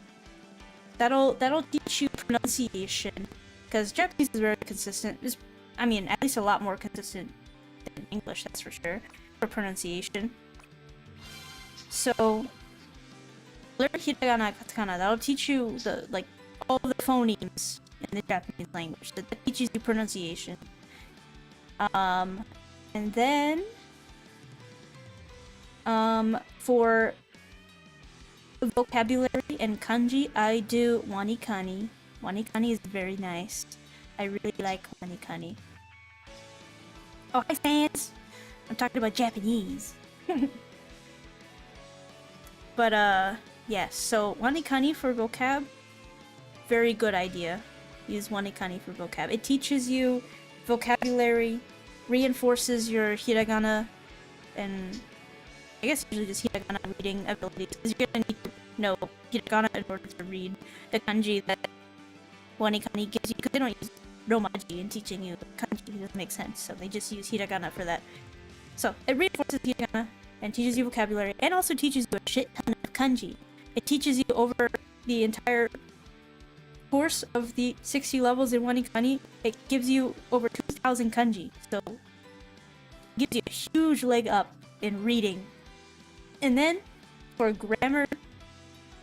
That'll teach you pronunciation, because Japanese is very consistent. I mean, at least a lot more consistent than English, that's for sure, for pronunciation. So, learn hiragana, katakana. That'll teach you all the phonemes in the Japanese language. That teaches you pronunciation. And then for vocabulary and kanji, I do wanikani. Wanikani is very nice. I really like wanikani. Oh, hi fans! I'm talking about Japanese. But yes, so wanikani for vocab, very good idea. Use wanikani for vocab. It teaches you vocabulary, reinforces your hiragana, and I guess usually just hiragana reading abilities, because you're gonna need to know hiragana in order to read the kanji that wanikani gives you, because they don't use romaji in teaching you kanji. It doesn't make sense, so they just use hiragana for that. So it reinforces hiragana and teaches you vocabulary, and also teaches you a shit ton of kanji. It teaches you over the entire course of the 60 levels in wanikani. It gives you over 2,000 kanji, so it gives you a huge leg up in reading. And then for grammar,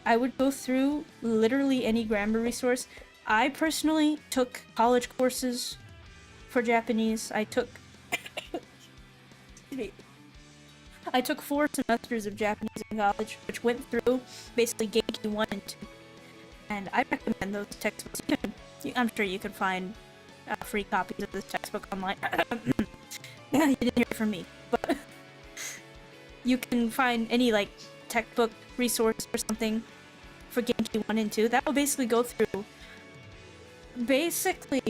I would go through literally any grammar resource. I personally took college courses for Japanese. I took 4 semesters of Japanese in college, which went through basically Genki 1 and 2. And I recommend those textbooks. I'm sure you can find free copies of this textbook online. Yeah, you didn't hear it from me, but you can find any like textbook resource or something for Genki 1 and 2. That will basically go through basically,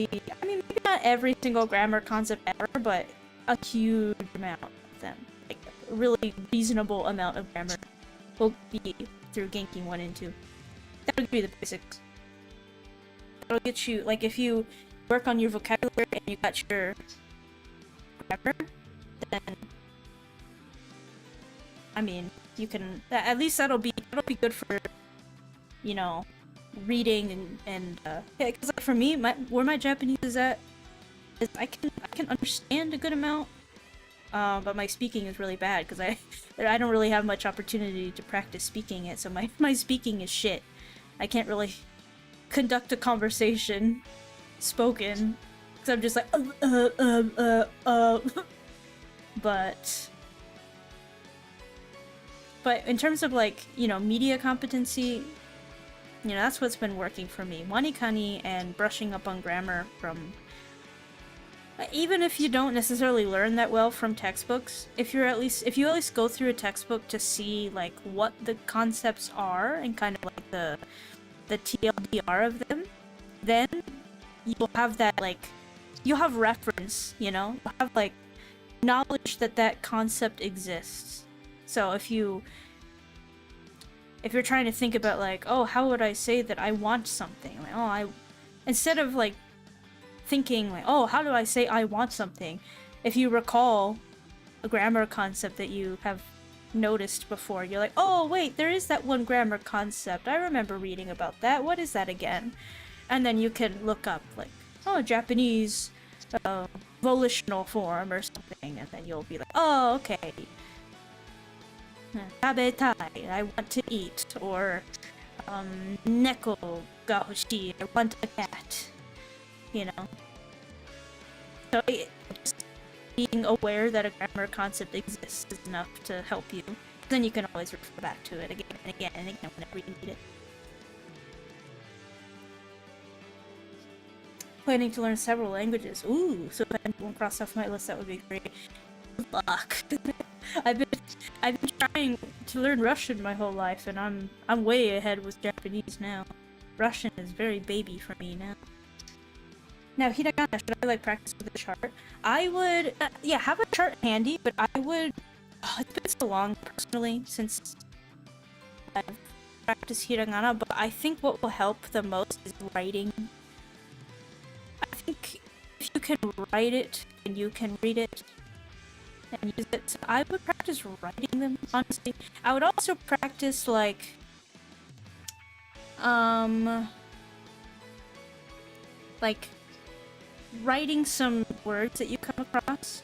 I mean, maybe not every single grammar concept ever, but a huge amount of them. Like a really reasonable amount of grammar will be through Genki 1 and 2. That'll give you the basics. That'll get you, like, if you work on your vocabulary and you got your grammar, then I mean, you can, at least that'll be good for, you know, reading and yeah, because for me, where my Japanese is at is I can understand a good amount, but my speaking is really bad because I don't really have much opportunity to practice speaking it, so my speaking is shit. I can't really conduct a conversation spoken because I'm just like but in terms of like, you know, media competency, you know, that's what's been working for me. Wanikani and brushing up on grammar from, even if you don't necessarily learn that well from textbooks, if you at least go through a textbook to see like what the concepts are and kind of like the TLDR of them, then you'll have that, like, you'll have reference, you know? You'll have like knowledge that concept exists. So if you're trying to think about like, oh, how would I say that I want something? Like, instead of like thinking like, oh, how do I say I want something? If you recall a grammar concept that you have noticed before, you're like, oh wait, there is that one grammar concept. I remember reading about that. What is that again? And then you can look up like, oh, Japanese volitional form or something, and then you'll be like, oh, okay. Tabetai, I want to eat, or neko ga hoshii, I want a cat. You know? So just being aware that a grammar concept exists is enough to help you. Then you can always refer back to it again and again and again whenever you need it. Planning to learn several languages. Ooh, so if I won't cross off my list, that would be great. Good luck. I've been trying to learn Russian my whole life, and I'm way ahead with Japanese now. Russian is very baby for me now. Now, hiragana, should I like practice with a chart? I would, yeah, have a chart handy, but I would, it's been so long personally since I've practiced hiragana, but I think what will help the most is writing. I think if you can write it and you can read it and use it, so I would practice writing them, honestly. I would also practice like writing some words that you come across.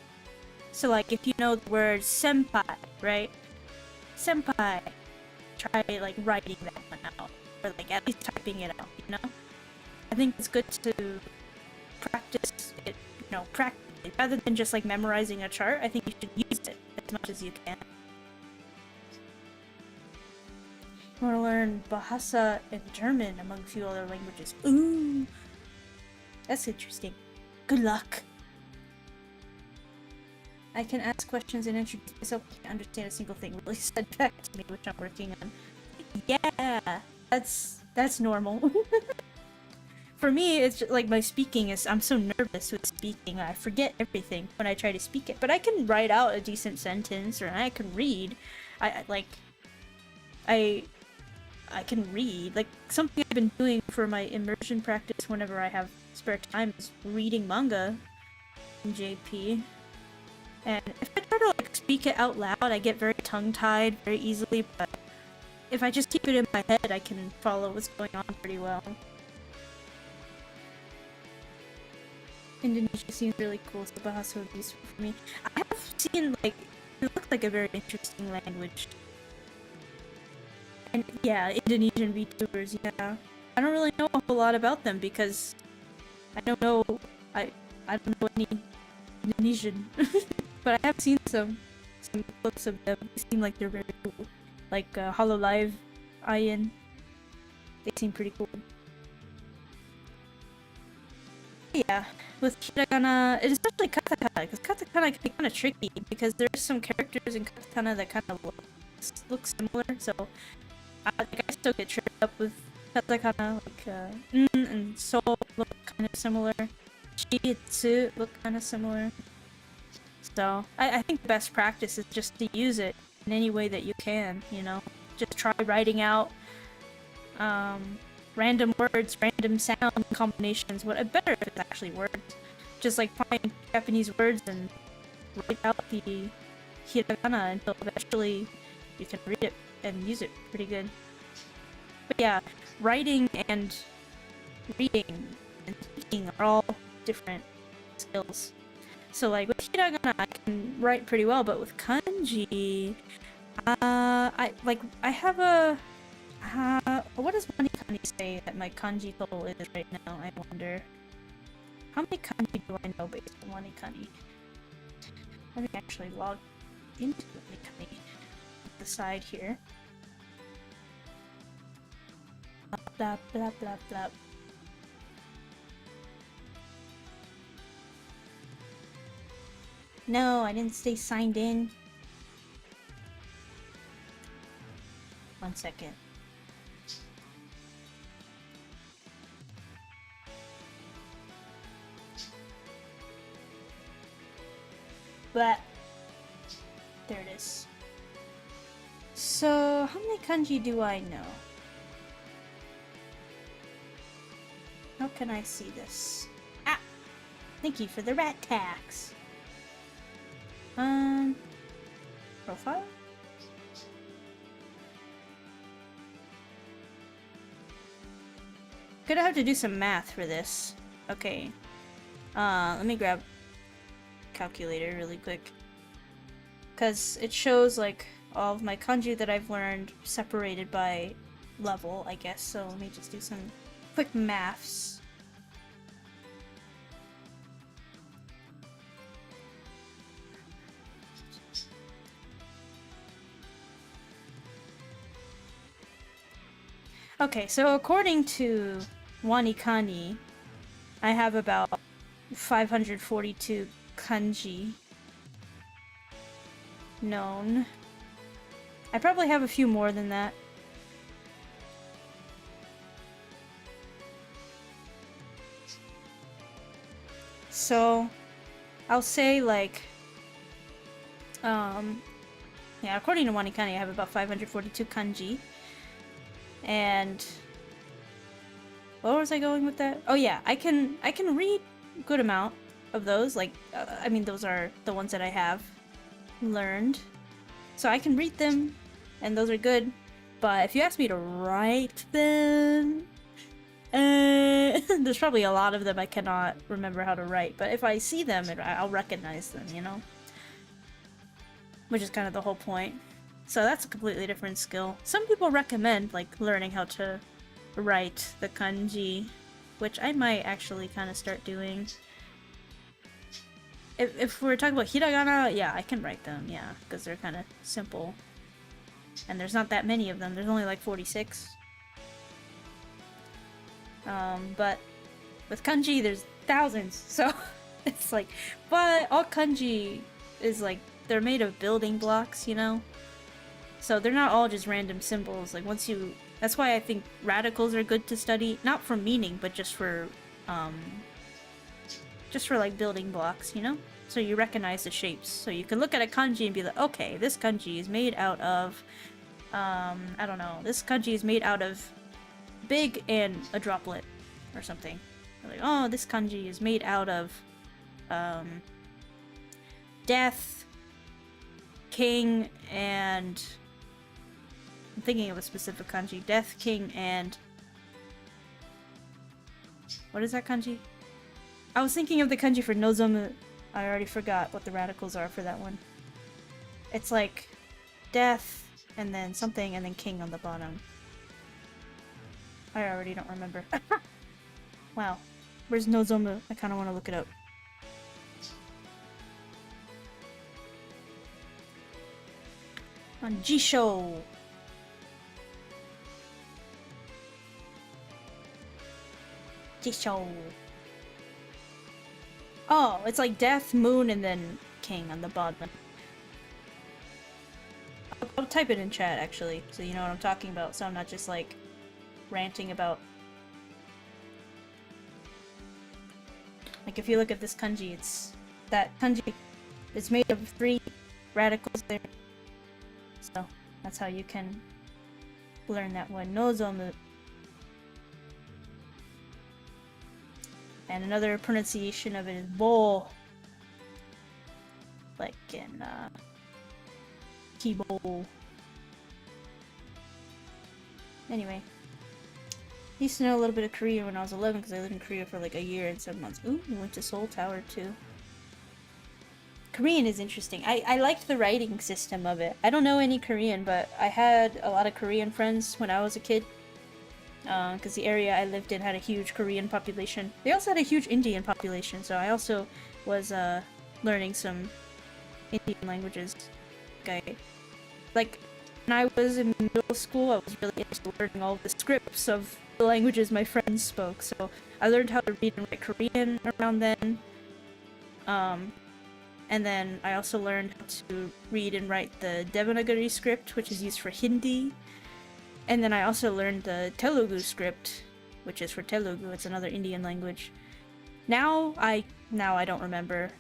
So like if you know the word senpai, right? Senpai. Try like writing that one out. Or like at least typing it out, you know? I think it's good to practice it, practically, rather than just like memorizing a chart. I think you should use it as much as you can. I want to learn Bahasa and German, among a few other languages. Ooh! That's interesting. Good luck! I can ask questions and introduce myself. I can't understand a single thing really said back to me, which I'm working on. Yeah! That's normal. For me, it's just, like, my speaking is... I'm so nervous with speaking. I forget everything when I try to speak it. But I can write out a decent sentence, or I can read. I can read. Like, something I've been doing for my immersion practice whenever I have spare time is reading manga in JP. And if I try to, like, speak it out loud, I get very tongue-tied very easily, but if I just keep it in my head, I can follow what's going on pretty well. Indonesia seems really cool, so Bahasa would be useful for me. I have seen, like, it looks like a very interesting language. And yeah, Indonesian VTubers, yeah. I don't really know a whole lot about them because I don't know any Indonesian. But I have seen some clips of them. They seem like they're very cool. Like Hololive, Ian. They seem pretty cool. Yeah, with hiragana, especially katakana, because katakana can be kind of tricky because there's some characters in katakana that kind of look similar, so I still get tripped up with katakana, like and so look kind of similar, shitsu look kind of similar. So I think the best practice is just to use it in any way that you can, you know? Just try writing out random words, random sound combinations. What better if it's actually words. Just like find Japanese words and write out the hiragana until eventually you can read it and use it pretty good. But yeah, writing and reading and speaking are all different skills. So like with hiragana I can write pretty well, but with kanji, I have a what does Wanikani say that my kanji total is right now, I wonder? How many kanji do I know based on Wanikani? Let me actually log into Wanikani at the side here. Blah blah blah blah. No, I didn't stay signed in. 1 second. But there it is. So, how many kanji do I know? How can I see this? Ah! Thank you for the rat tax. Profile? Gonna have to do some math for this. Okay. Let me grab calculator really quick. Because it shows like all of my kanji that I've learned separated by level, I guess. So let me just do some quick maths. Okay, so according to Wanikani, I have about 542 kanji known. I probably have a few more than that. So, I'll say like, yeah, according to Wanikani, I have about 542 kanji. And where was I going with that? Oh yeah, I can read a good amount of those. Like, I mean, those are the ones that I have learned, so I can read them, and those are good. But if you ask me to write them, there's probably a lot of them I cannot remember how to write. But if I see them, I'll recognize them, you know? Which is kind of the whole point. So that's a completely different skill. Some people recommend, like, learning how to write the kanji which I might actually kind of start doing. If we're talking about hiragana, yeah, I can write them, yeah, because they're kind of simple. And there's not that many of them, there's only like 46. But with kanji, there's thousands, so it's like, but all kanji is like, they're made of building blocks, you know? So they're not all just random symbols, like once you, that's why I think radicals are good to study, not for meaning, but just for like building blocks, you know? So you recognize the shapes. So you can look at a kanji and be like, okay, this kanji is made out of, I don't know, this kanji is made out of big and a droplet, or something. You're like, oh, this kanji is made out of, death, king, and... I'm thinking of a specific kanji. Death, king, and... What is that kanji? I was thinking of the kanji for nozomu. I already forgot what the radicals are for that one. It's like death, and then something, and then king on the bottom. I already don't remember. Wow. Where's nozomu? I kind of want to look it up. On Jisho. Jisho. Oh, it's like death, moon, and then king on the bottom. I'll type it in chat, actually, so you know what I'm talking about, so I'm not just, like, ranting about... Like, if you look at this kanji, it's... That kanji is made of 3 radicals there. So, that's how you can learn that one. Nozomu. And another pronunciation of it is bo. Like in, kibo. Anyway. I used to know a little bit of Korean when I was 11 because I lived in Korea for like a year and 7 months. Ooh, we went to Seoul Tower too. Korean is interesting. I liked the writing system of it. I don't know any Korean, but I had a lot of Korean friends when I was a kid. Because the area I lived in had a huge Korean population. They also had a huge Indian population, so I also was learning some Indian languages. Like, when I was in middle school, I was really into learning all the scripts of the languages my friends spoke, so I learned how to read and write Korean around then. And then I also learned how to read and write the Devanagari script, which is used for Hindi. And then I also learned the Telugu script, which is for Telugu. It's another Indian language. Now I don't remember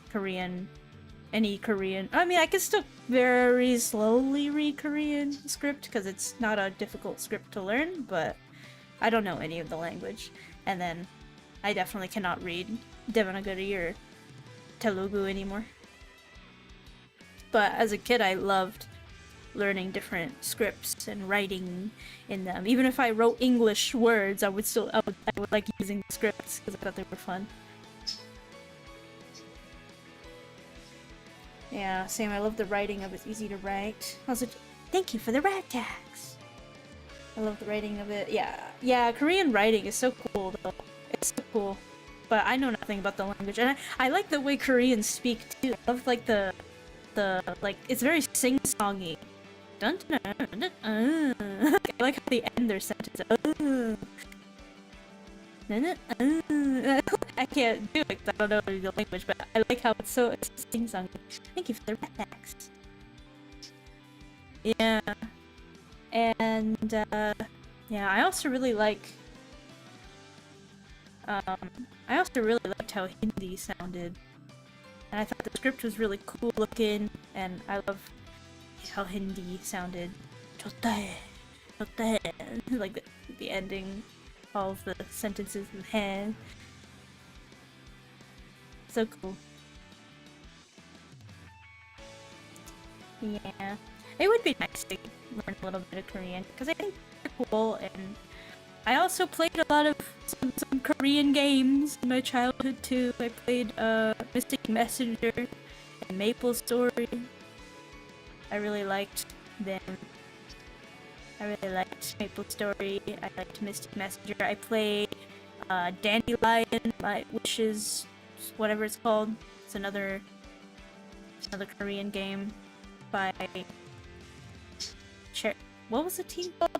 any Korean. I mean, I can still very slowly read Korean script because it's not a difficult script to learn, but I don't know any of the language. And then I definitely cannot read Devanagari or Telugu anymore. But as a kid, I loved learning different scripts and writing in them. Even if I wrote English words, I would like using the scripts because I thought they were fun. Yeah, same. I love the writing of it. It's easy to write. Also, thank you for the rat tags. I love the writing of it. Yeah, Korean writing is so cool though. It's so cool. But I know nothing about the language, and I like the way Koreans speak too. I love like the like, it's very sing-songy. Dun, dun, dun, dun, I like how they end their sentences. I can't do it because I don't know the language, but I like how it's so sing-songy. Thank you for the red tags. Yeah. And, yeah, I also really liked how Hindi sounded. And I thought the script was really cool looking, and I love how Hindi sounded. Like the ending, all of the sentences in hand. So cool. Yeah. It would be nice to learn a little bit of Korean, because I think they're cool, and I also played a lot of some Korean games in my childhood too. I played Mystic Messenger and Maple Story. I really liked them. I really liked Maple Story. I liked Mystic Messenger. I played Dandelion, which is whatever it's called. It's another Korean game by what was the team called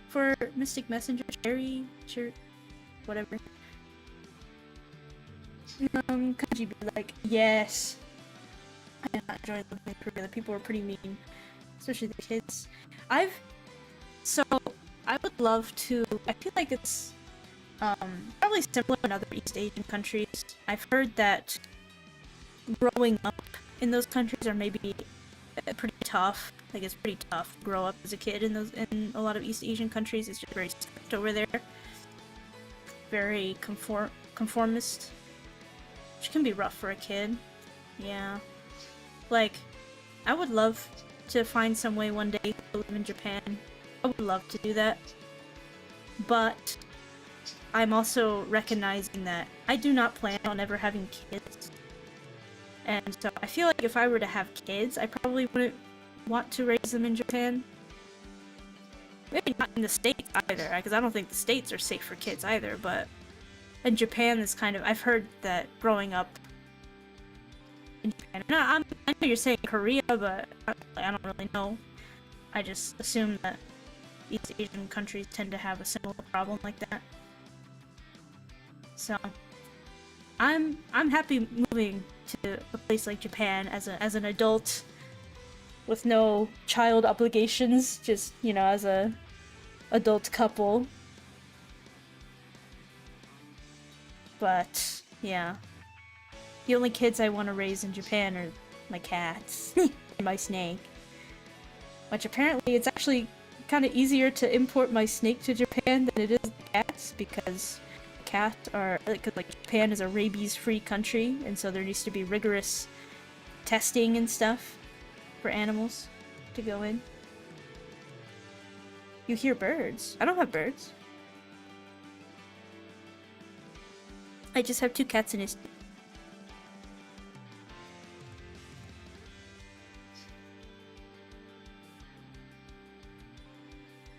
for Mystic Messenger? Cherry, whatever. Kanji be like, yes. I did not enjoy living in Korea. The people were pretty mean, especially the kids. I would love to. I feel like it's probably similar in other East Asian countries. I've heard that growing up in those countries are maybe pretty tough. Like, it's pretty tough to grow up as a kid in a lot of East Asian countries. It's just very strict over there. Very conformist. Which can be rough for a kid. Yeah. Like, I would love to find some way one day to live in Japan. I would love to do that. But I'm also recognizing that I do not plan on ever having kids. And so I feel like if I were to have kids, I probably wouldn't want to raise them in Japan. Maybe not in the States either, because I don't think the States are safe for kids either, but in Japan is kind of... I've heard that growing up in Japan... No, I know you're saying Korea, but I don't really know. I just assume that East Asian countries tend to have a similar problem like that. So, I'm happy moving to a place like Japan as an adult with no child obligations, just, you know, as a adult couple. But yeah, the only kids I want to raise in Japan are my cats and my snake. Which apparently it's actually kind of easier to import my snake to Japan than it is cats, because cats are, like Japan is a rabies-free country, and so there needs to be rigorous testing and stuff for animals to go in. You hear birds. I don't have birds. I just have 2 cats in his...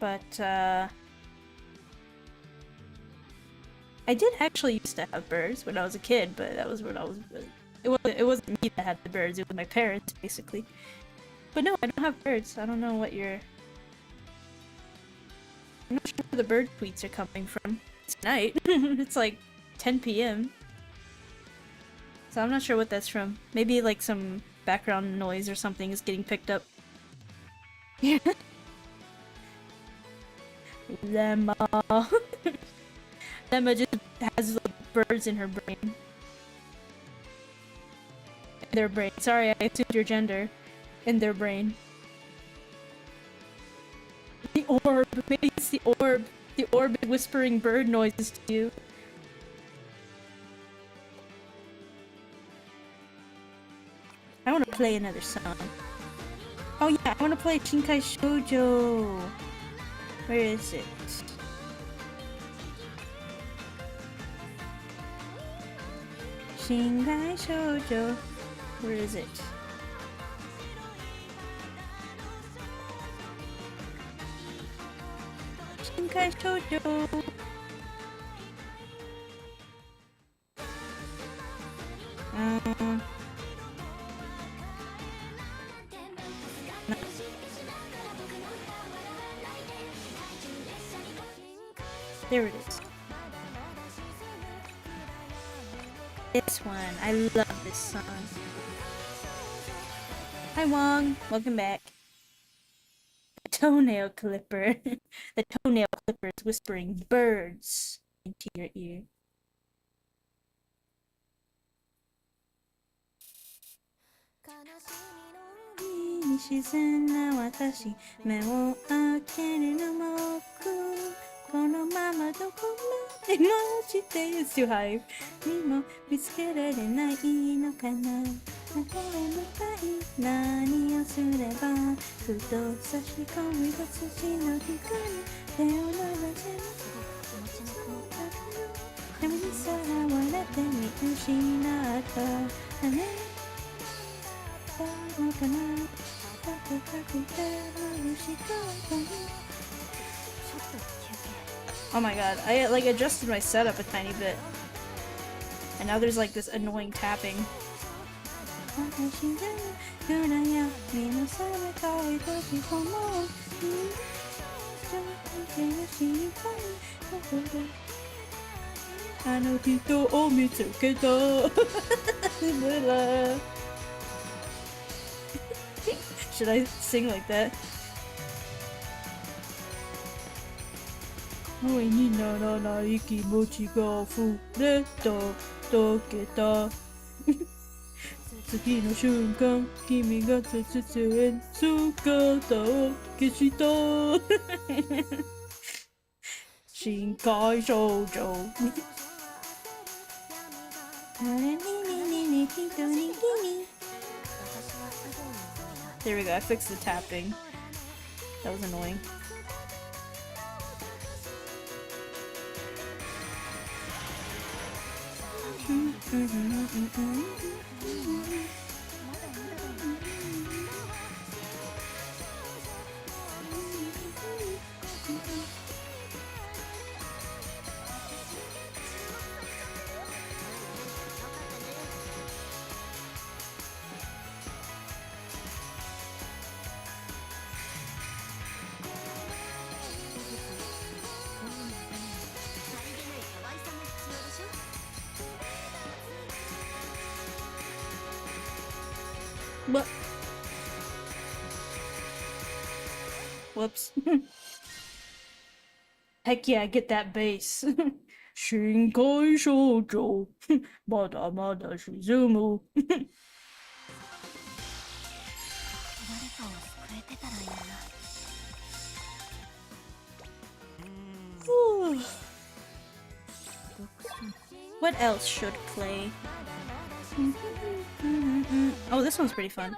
But, I did actually used to have birds when I was a kid, but that was when I was... It wasn't me that had the birds, it was my parents, basically. But no, I don't have birds. I don't know what you're... I'm not sure where the bird tweets are coming from. It's night. It's like 10 p.m. So I'm not sure what that's from. Maybe like some background noise or something is getting picked up. Yeah. Lemma. Lemma just has like, birds in her brain. In their brain. Sorry, I assumed your gender. In their brain. The orb! Maybe it's the orb! The orb whispering bird noises to you. I want to play another song. Oh yeah, I want to play Shinkai Shoujo! Where is it? Shinkai Shoujo. Where is it? Shinkai Shoujo. No. There it is. This one. I love this song. Hi Wong, welcome back. The toenail clipper. The toenail clipper is whispering birds into your ear. It's too high. Oh my god, I like adjusted my setup a tiny bit. And now there's like this annoying tapping. Should I sing like that? Shinkai Shoujo. There we go, I fixed the tapping. That was annoying. What? Whoops. Heck yeah, get that bass. Shinkai Shoujo. Mada mada shizumu. What else should play? Oh, this one's pretty fun.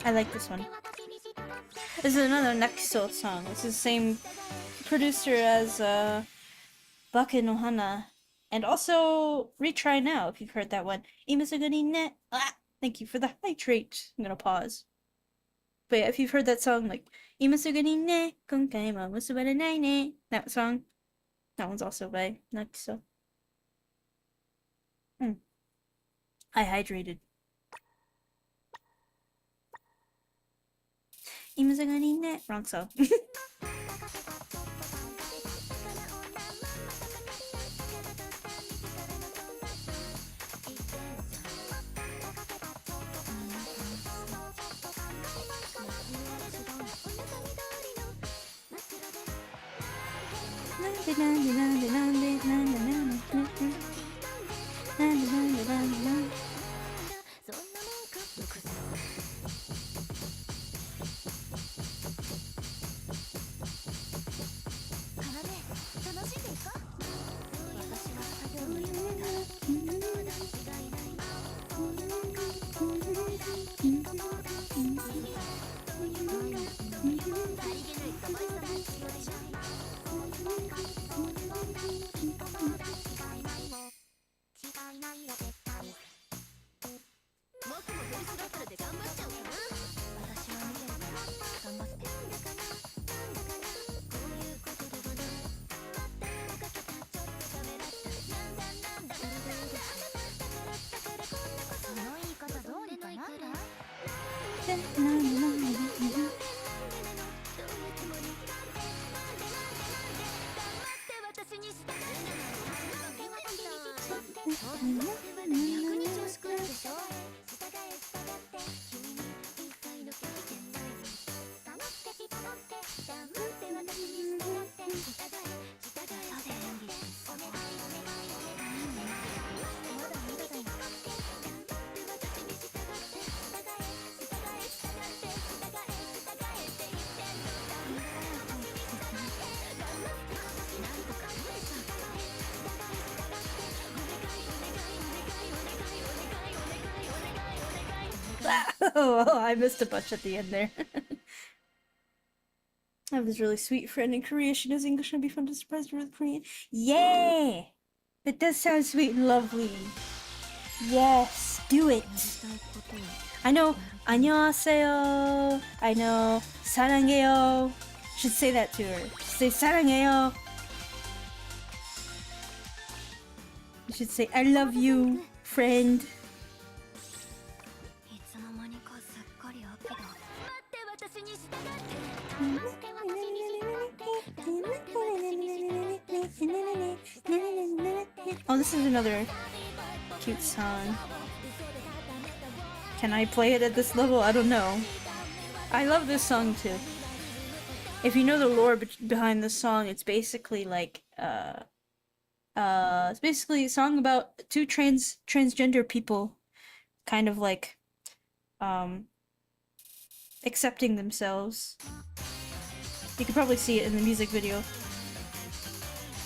I like this one. This is another Nakiso song. This is the same producer as Bake no Hana. And also Retry Now, if you've heard that one. Imasugani ne. Thank you for the hydrate. I'm gonna pause. But yeah, if you've heard that song, like Imasugani ne, konkai mo musubaranai ne. That song. That one's also by Nakiso. I hydrated. Imasugani ne. Wrong song. Oh, I missed a bunch at the end there. I have this really sweet friend in Korea. She knows English and it'd be fun to surprise her with Korean. Yeah! That does sound sweet and lovely. Yes, do it. I know, 안녕하세요. I know, 사랑해요. Should say that to her. Say 사랑해요. should say, I love you, friend. Oh, this is another cute song. Can I play it at this level? I don't know. I love this song too. If you know the lore behind this song, it's basically like it's basically a song about two transgender people kind of like accepting themselves. You can probably see it in the music video.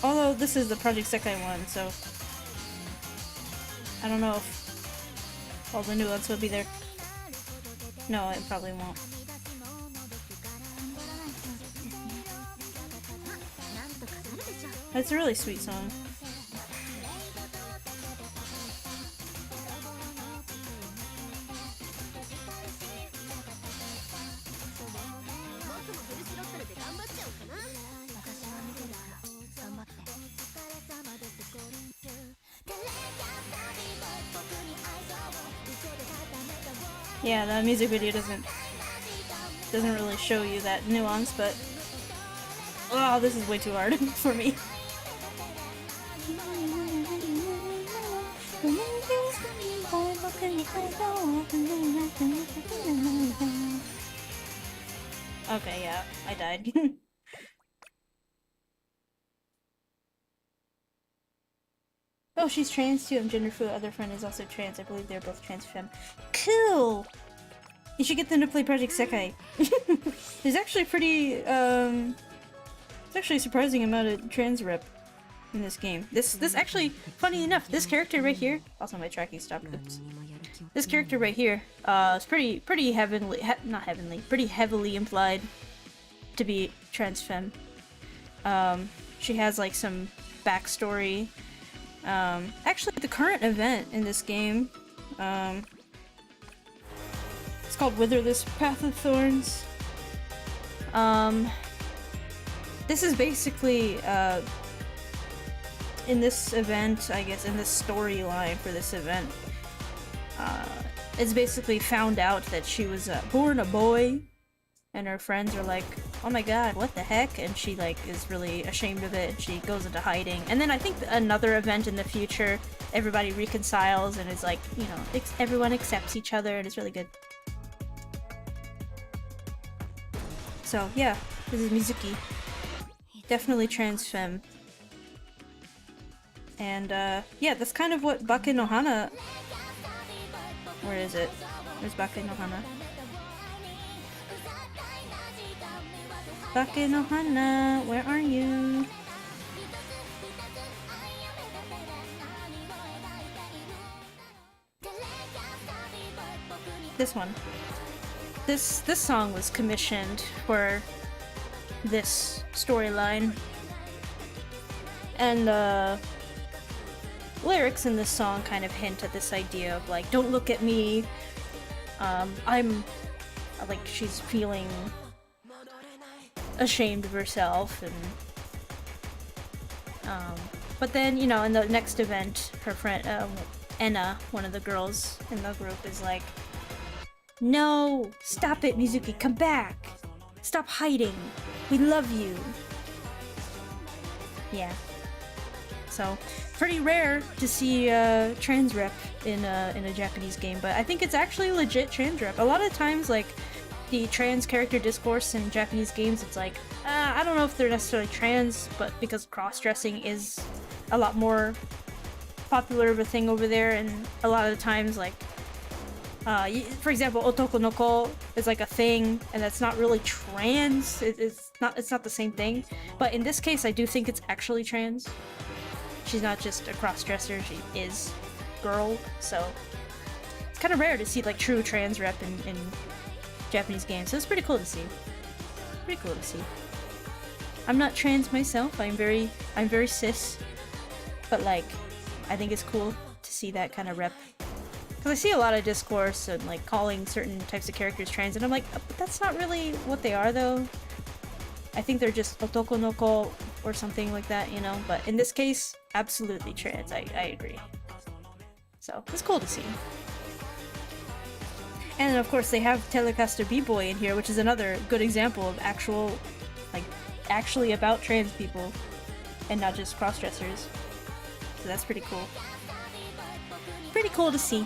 Although this is the Project Sekai one, so I don't know if all the nuance will be there. No, it probably won't. It's a really sweet song. Yeah, the music video doesn't really show you that nuance, but oh, this is way too hard for me. Okay, yeah, I died. Oh, she's trans too. I'm gender fluid. Other friend is also trans. I believe they're both trans femme. Cool! You should get them to play Project Sekai. There's actually it's actually a surprising amount of trans rep in this game. This actually, funny enough, this character right here, also my tracking stopped, oops. This character right here, is pretty heavenly, pretty heavily implied to be trans femme. She has like some backstory. Actually the current event in this game, it's called Wither This Path of Thorns. This is basically, in this event, I guess, in this storyline for this event, it's basically found out that she was born a boy, and her friends are like, oh my god, what the heck? And she like is really ashamed of it, and she goes into hiding. And then I think another event in the future, everybody reconciles and is like, you know, everyone accepts each other, and it's really good. So yeah, this is Mizuki. Definitely trans femme. And yeah, that's kind of what Bake no Hana... Where is it? Where's Bake no Hana? Bake no Hana, where are you? This one. This song was commissioned for this storyline. And lyrics in this song kind of hint at this idea of like, don't look at me. I'm like, she's feeling ashamed of herself, and but then, you know, in the next event, her friend Enna, one of the girls in the group, is like, no, stop it, Mizuki, come back, stop hiding, we love you. Yeah, so pretty rare to see trans rep in a Japanese game, but I think it's actually legit trans rep. A lot of times, like, the trans character discourse in Japanese games, it's like, I don't know if they're necessarily trans, but because cross-dressing is a lot more popular of a thing over there, and a lot of the times, like, for example, otoko no ko is like a thing, and that's not really trans. It's not the same thing. But in this case, I do think it's actually trans. She's not just a cross-dresser, she is girl, so it's kind of rare to see like true trans rep in Japanese games, so it's pretty cool to see. Pretty cool to see. I'm not trans myself, I'm very cis, but like, I think it's cool to see that kind of rep. Because I see a lot of discourse and like calling certain types of characters trans, and I'm like, but that's not really what they are though. I think they're just otoko no ko or something like that, you know? But in this case, absolutely trans, I agree. So, it's cool to see. And of course they have Telecaster B-Boy in here, which is another good example of actual, like, actually about trans people, and not just cross-dressers. So that's pretty cool. Pretty cool to see.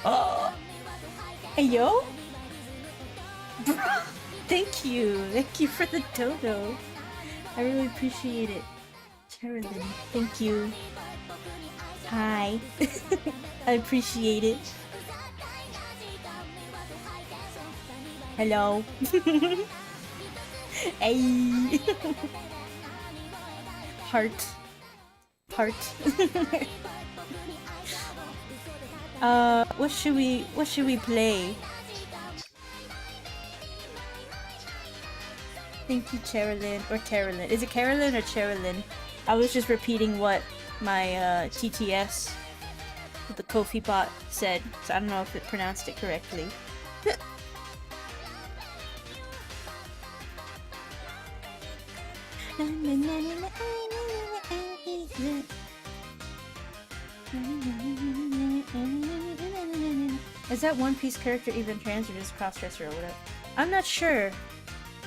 Oh! Hey, yo? Bruh! Thank you! Thank you for the dodo! I really appreciate it. Carolyn, thank you. Hi. I appreciate it. Hello. Hey. Heart. Heart. What should we play? Thank you, Carolyn. Or Carolyn. Is it Carolyn or Carolyn? I was just repeating what my TTS, the Kofi bot, said, so I don't know if it pronounced it correctly. Is that One Piece character even trans or just crossdresser or whatever? I'm not sure.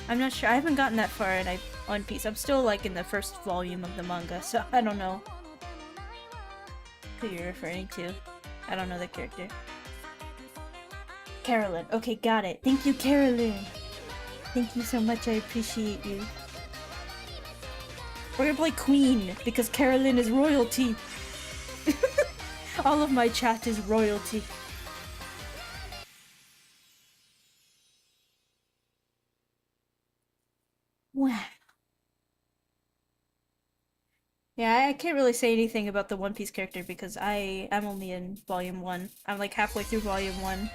I'm not sure. I haven't gotten that far in One Piece. I'm still like in the first volume of the manga, so I don't know who you're referring to. I don't know the character. Carolyn. Okay, got it. Thank you, Carolyn. Thank you so much. I appreciate you. We're gonna play Queen because Carolyn is royalty. All of my chat is royalty. Wow. Yeah, I can't really say anything about the One Piece character because I'm only in Volume 1. I'm like halfway through Volume 1,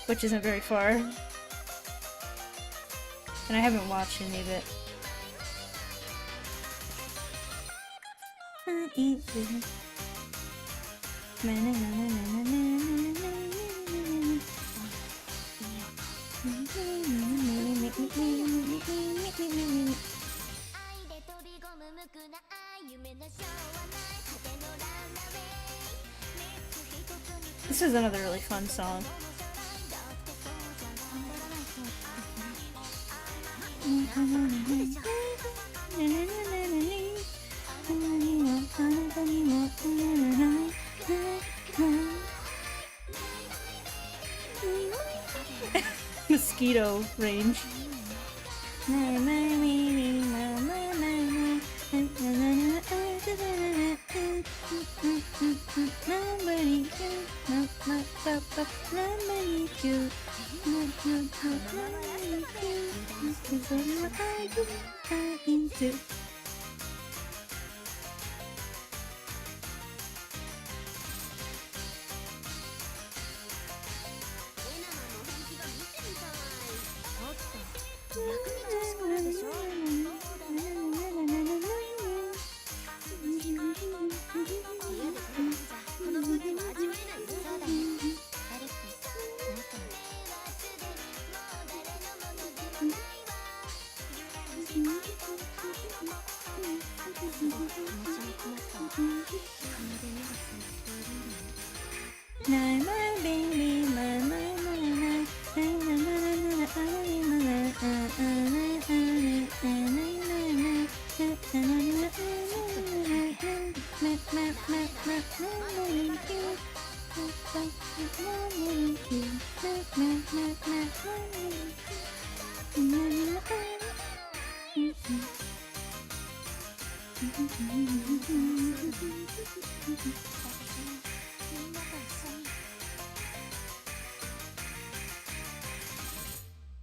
which isn't very far. And I haven't watched any of it. This is another really fun song. Mosquito range.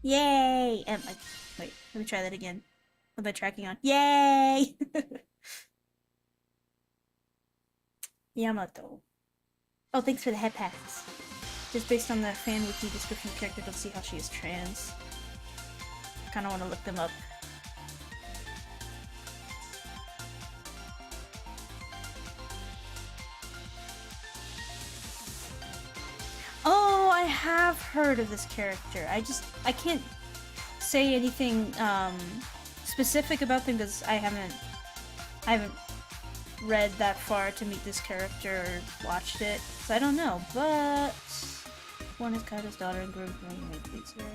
Yay! Wait, let me try that again. With my tracking on. Yay! Yamato. Oh, thanks for the head pats. Just based on the fan wiki description of the character, don't see how she is trans. Kinda wanna look them up. Oh, I have heard of this character. I can't say anything specific about them because I haven't read that far to meet this character or watched it, so I don't know. But one is Kaido's daughter and groomed by BIZREN.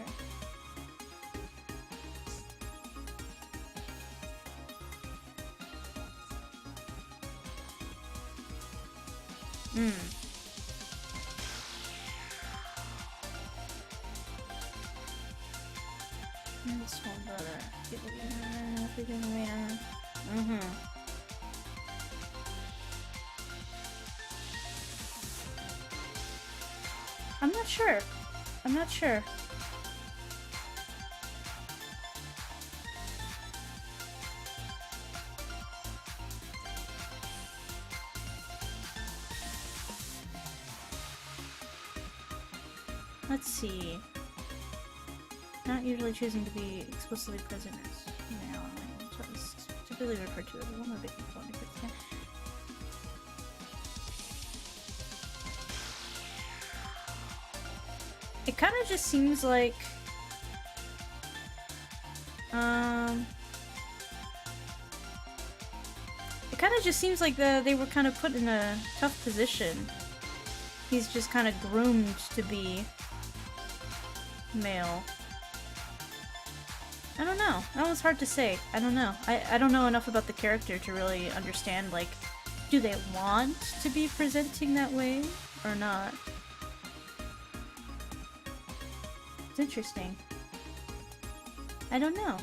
This one brother. I'm not sure. I'm not sure. Let's see. Not usually choosing to be explicitly present as male language. It's typically referred to as a woman, but it kind of just seems like it kind of just seems like they were kind of put in a tough position. He's just kind of groomed to be male. I don't know. That was hard to say. I don't know. I don't know enough about the character to really understand, like, do they want to be presenting that way or not? It's interesting. I don't know.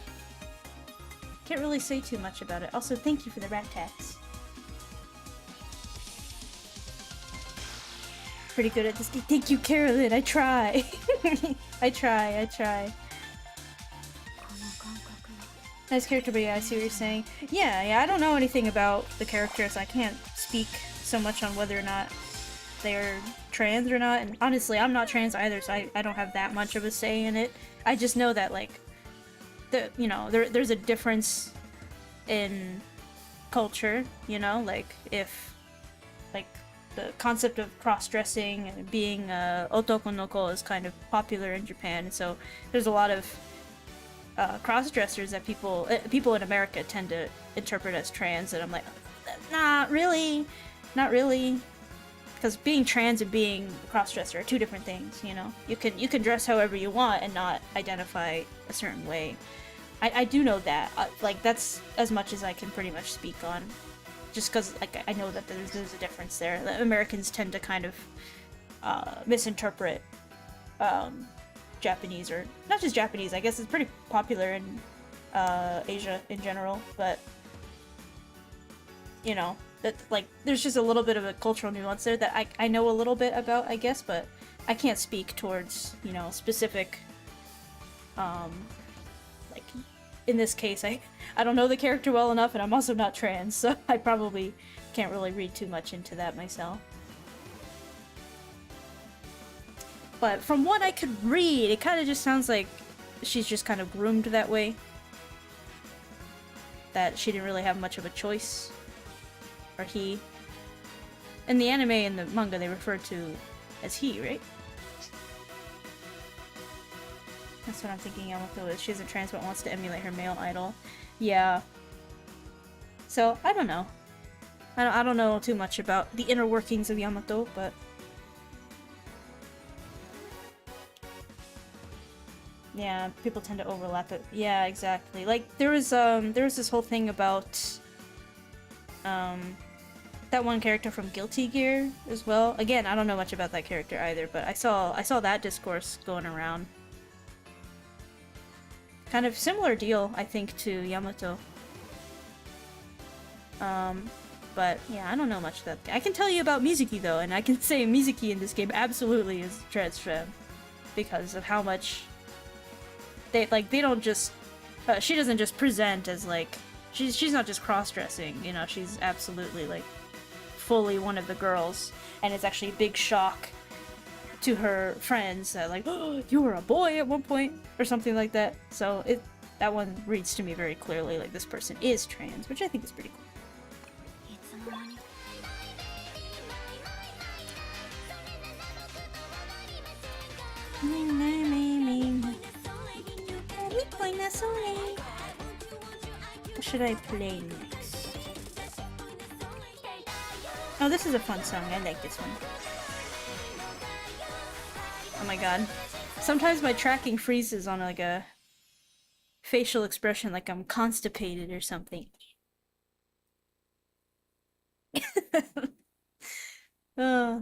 Can't really say too much about it. Also, thank you for the rat tax. Pretty good at this game. Thank you, Carolyn. I try. I try. Nice character, but yeah, I see what you're saying. Yeah, I don't know anything about the characters. I can't speak so much on whether or not they're trans or not, and honestly, I'm not trans either, so I don't have that much of a say in it. I just know that, like, there's a difference in culture, you know? Like, if, like, the concept of cross-dressing and being otokonoko is kind of popular in Japan, so there's a lot of cross-dressers that people in America tend to interpret as trans, and I'm like, not really, because being trans and being a cross-dresser are two different things, you know? You can dress however you want and not identify a certain way. I do know that, like, that's as much as I can pretty much speak on, just because, like, I know that there's a difference there. The Americans tend to kind of misinterpret Japanese, or not just Japanese, I guess it's pretty popular in Asia in general, but you know, that, like, there's just a little bit of a cultural nuance there that I know a little bit about, I guess, but I can't speak towards, you know, specific like, in this case, I don't know the character well enough, and I'm also not trans, so I probably can't really read too much into that myself. But from what I could read, it kind of just sounds like she's just kind of groomed that way. That she didn't really have much of a choice. Or he. In the anime and the manga, they refer to as he, right? That's what I'm thinking Yamato is. She isn't trans but wants to emulate her male idol. Yeah. So, I don't know. I don't know too much about the inner workings of Yamato, but... yeah, people tend to overlap it. Yeah, exactly. Like, there was this whole thing about, that one character from Guilty Gear as well. Again, I don't know much about that character either, but I saw that discourse going around. Kind of similar deal, I think, to Yamato. But yeah, I don't know much about that. I can tell you about Mizuki though, and I can say Mizuki in this game absolutely is trans femme because of how much they don't just she doesn't just present as, like, she's not just cross-dressing, you know, she's absolutely, like, fully one of the girls, and it's actually a big shock to her friends that, like, oh, you were a boy at one point or something like that. So that one reads to me very clearly like this person is trans, which I think is pretty cool. What should I play next? Oh, this is a fun song. I like this one. Oh my god. Sometimes my tracking freezes on like a facial expression like I'm constipated or something. uh.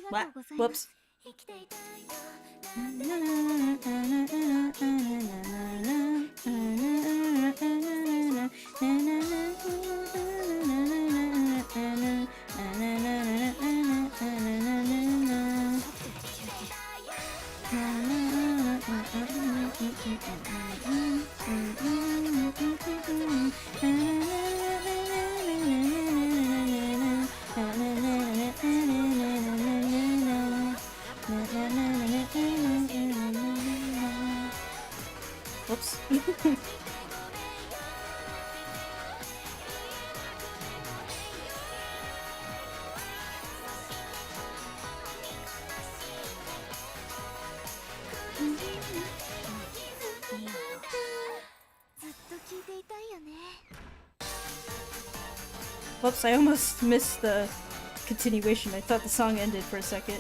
What? Whoops. Whoops. Whoops, I almost missed the continuation. I thought the song ended for a second.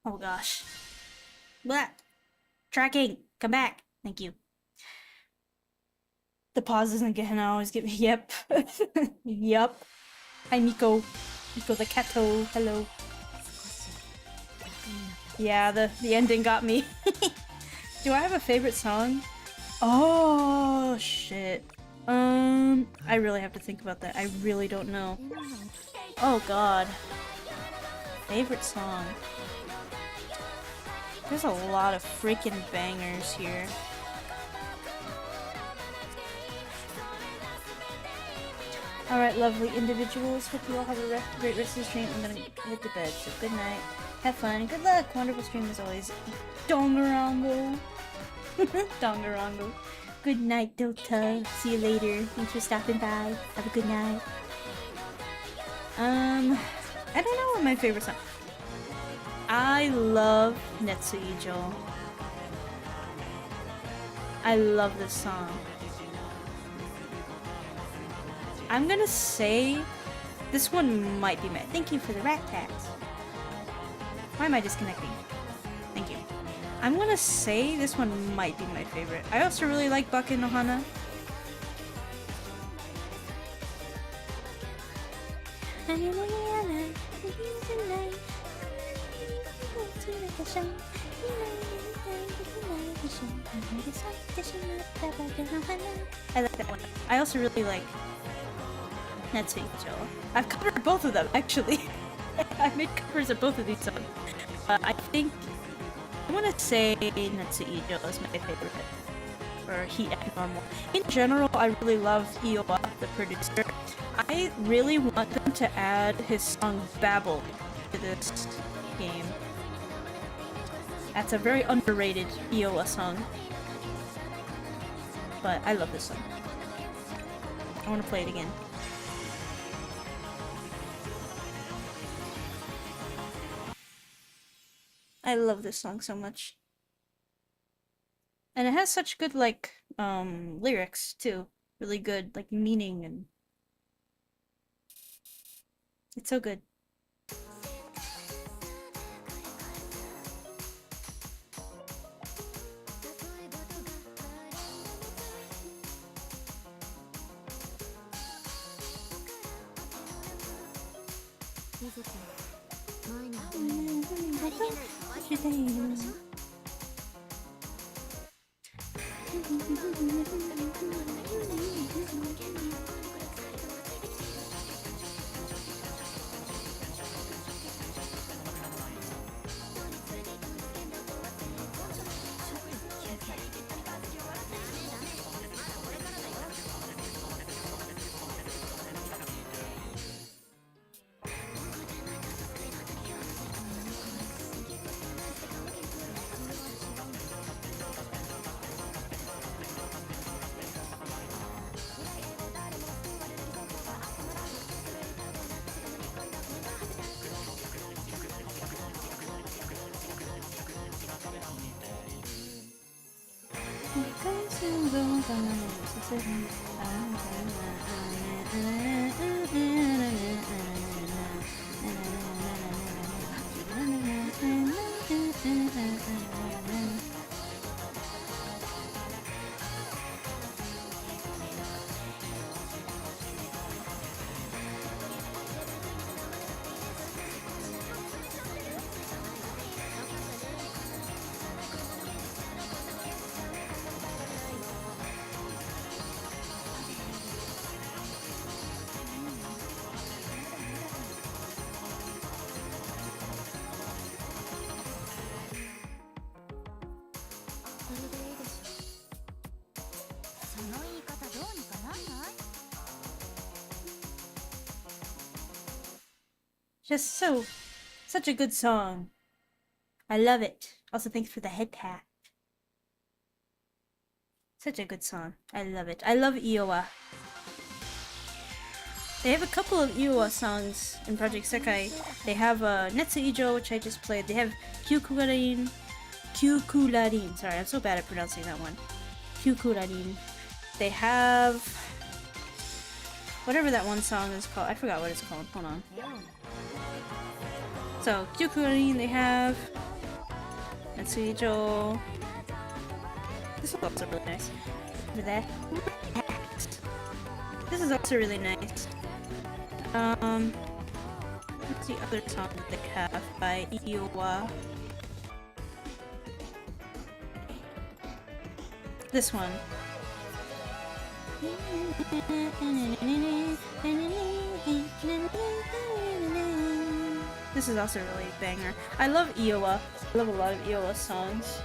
Oh gosh. Blah. Tracking! Come back! Thank you. The pause isn't gonna always get me. Yep. Yep. Hi Miko. Miko the Kato. Hello. Yeah, the ending got me. Do I have a favorite song? Oh shit. I really have to think about that. I really don't know. Oh god. Favorite song. There's a lot of freaking bangers here. Alright, lovely individuals. Hope you all have a great rest of the stream. I'm gonna hit the bed, so good night. Have fun. Good luck. Wonderful stream as always. Dongarongo. Dongarongo. Good night, Dota. See you later. Thanks for stopping by. Have a good night. I don't know what my favorite song. I love Netsuijo. I love this song. I'm gonna say this one might be my. Thank you for the rat tats. Why am I disconnecting? Thank you. I'm gonna say this one might be my favorite. I also really like Baka no Hana. I like that one. I also really like Netsuijo. I've covered both of them, actually. I made covers of both of these songs. I think I want to say Netsuijo is my favorite. Or Heat and Normal. In general, I really love Iowa, the producer. I really want them to add his song Babble to this game. That's a very underrated Iowa song. But I love this song. I want to play it again. I love this song so much. And it has such good, like, lyrics, too. Really good, like, meaning, and... It's so good. Just such a good song. I love it. Also, thanks for the head tap. Such a good song. I love it. I love Iowa. They have a couple of Iowa songs in Project Sekai. They have Netsu Ijo, which I just played. They have Kyukurarin. Sorry, I'm so bad at pronouncing that one. Kyukurarin. They have... whatever that one song is called. I forgot what it's called. Hold on. So, Kyukurarin, they have... Netsu Ijo. This is also really nice. Over there. This is also really nice. What's the other song that they have by Iowa? This one. This is also really a banger. I love Iowa. I love a lot of Iowa songs.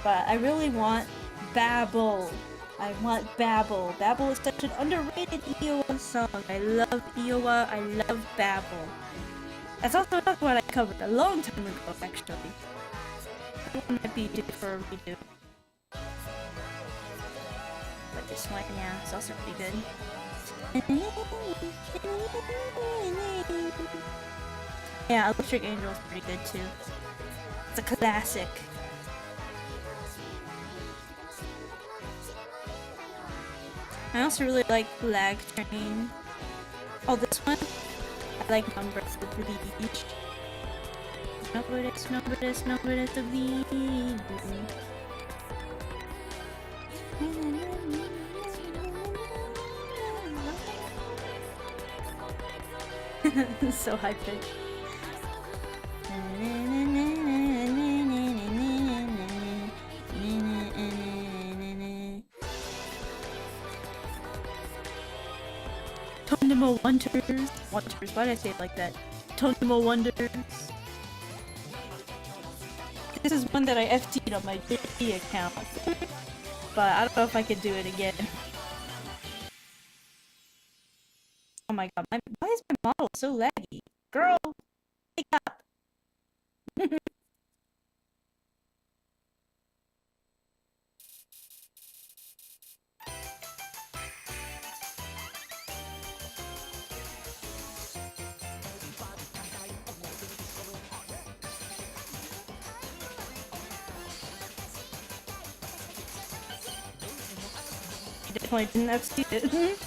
But I really want Babel. I want Babel. Babel is such an underrated Iowa song. I love Iowa. I love Babel. That's also not what I covered a long time ago, actually. That one might be due for a redo. But this one, yeah, it's also pretty good. Yeah, Electric Angel is pretty good too. It's a classic. I also really like Lag Train. Oh, this one? I like Numbers of the Beach. Numbers of the Beach. So high pitched. Tonimo Wonders. Why did I say it like that? Tonimo Wonders. This is one that I FT'd on my JP account. But I don't know if I could do it again. Oh my god, why is my model so laggy? Girl, wake up! definitely didn't exceed it.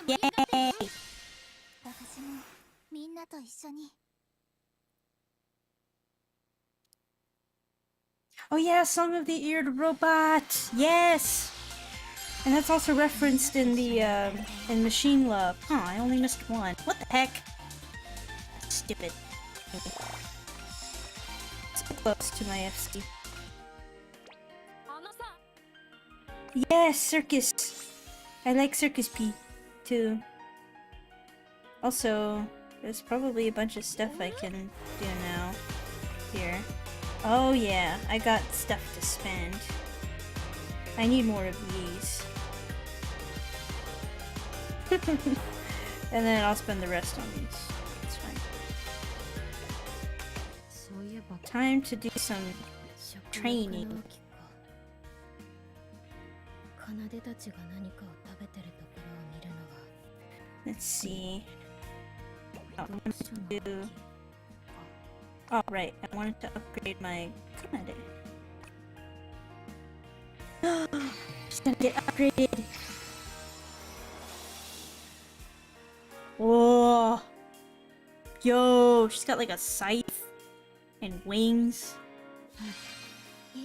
Yay! Oh yeah, Song of the Eared Robot! Yes! And that's also referenced in the, in Machine Love. Huh, I only missed one. What the heck? Stupid. So close to my FC. Yes, Circus! I like Circus P, too. Also, there's probably a bunch of stuff I can do now. Here. Oh yeah, I got stuff to spend. I need more of these. And then I'll spend the rest on these. It's fine. Time to do some training. Let's see. I wanted to do... Oh, right. I wanted to upgrade my Kanade. She's gonna get upgraded! Whoa! Yo! She's got like a scythe and wings.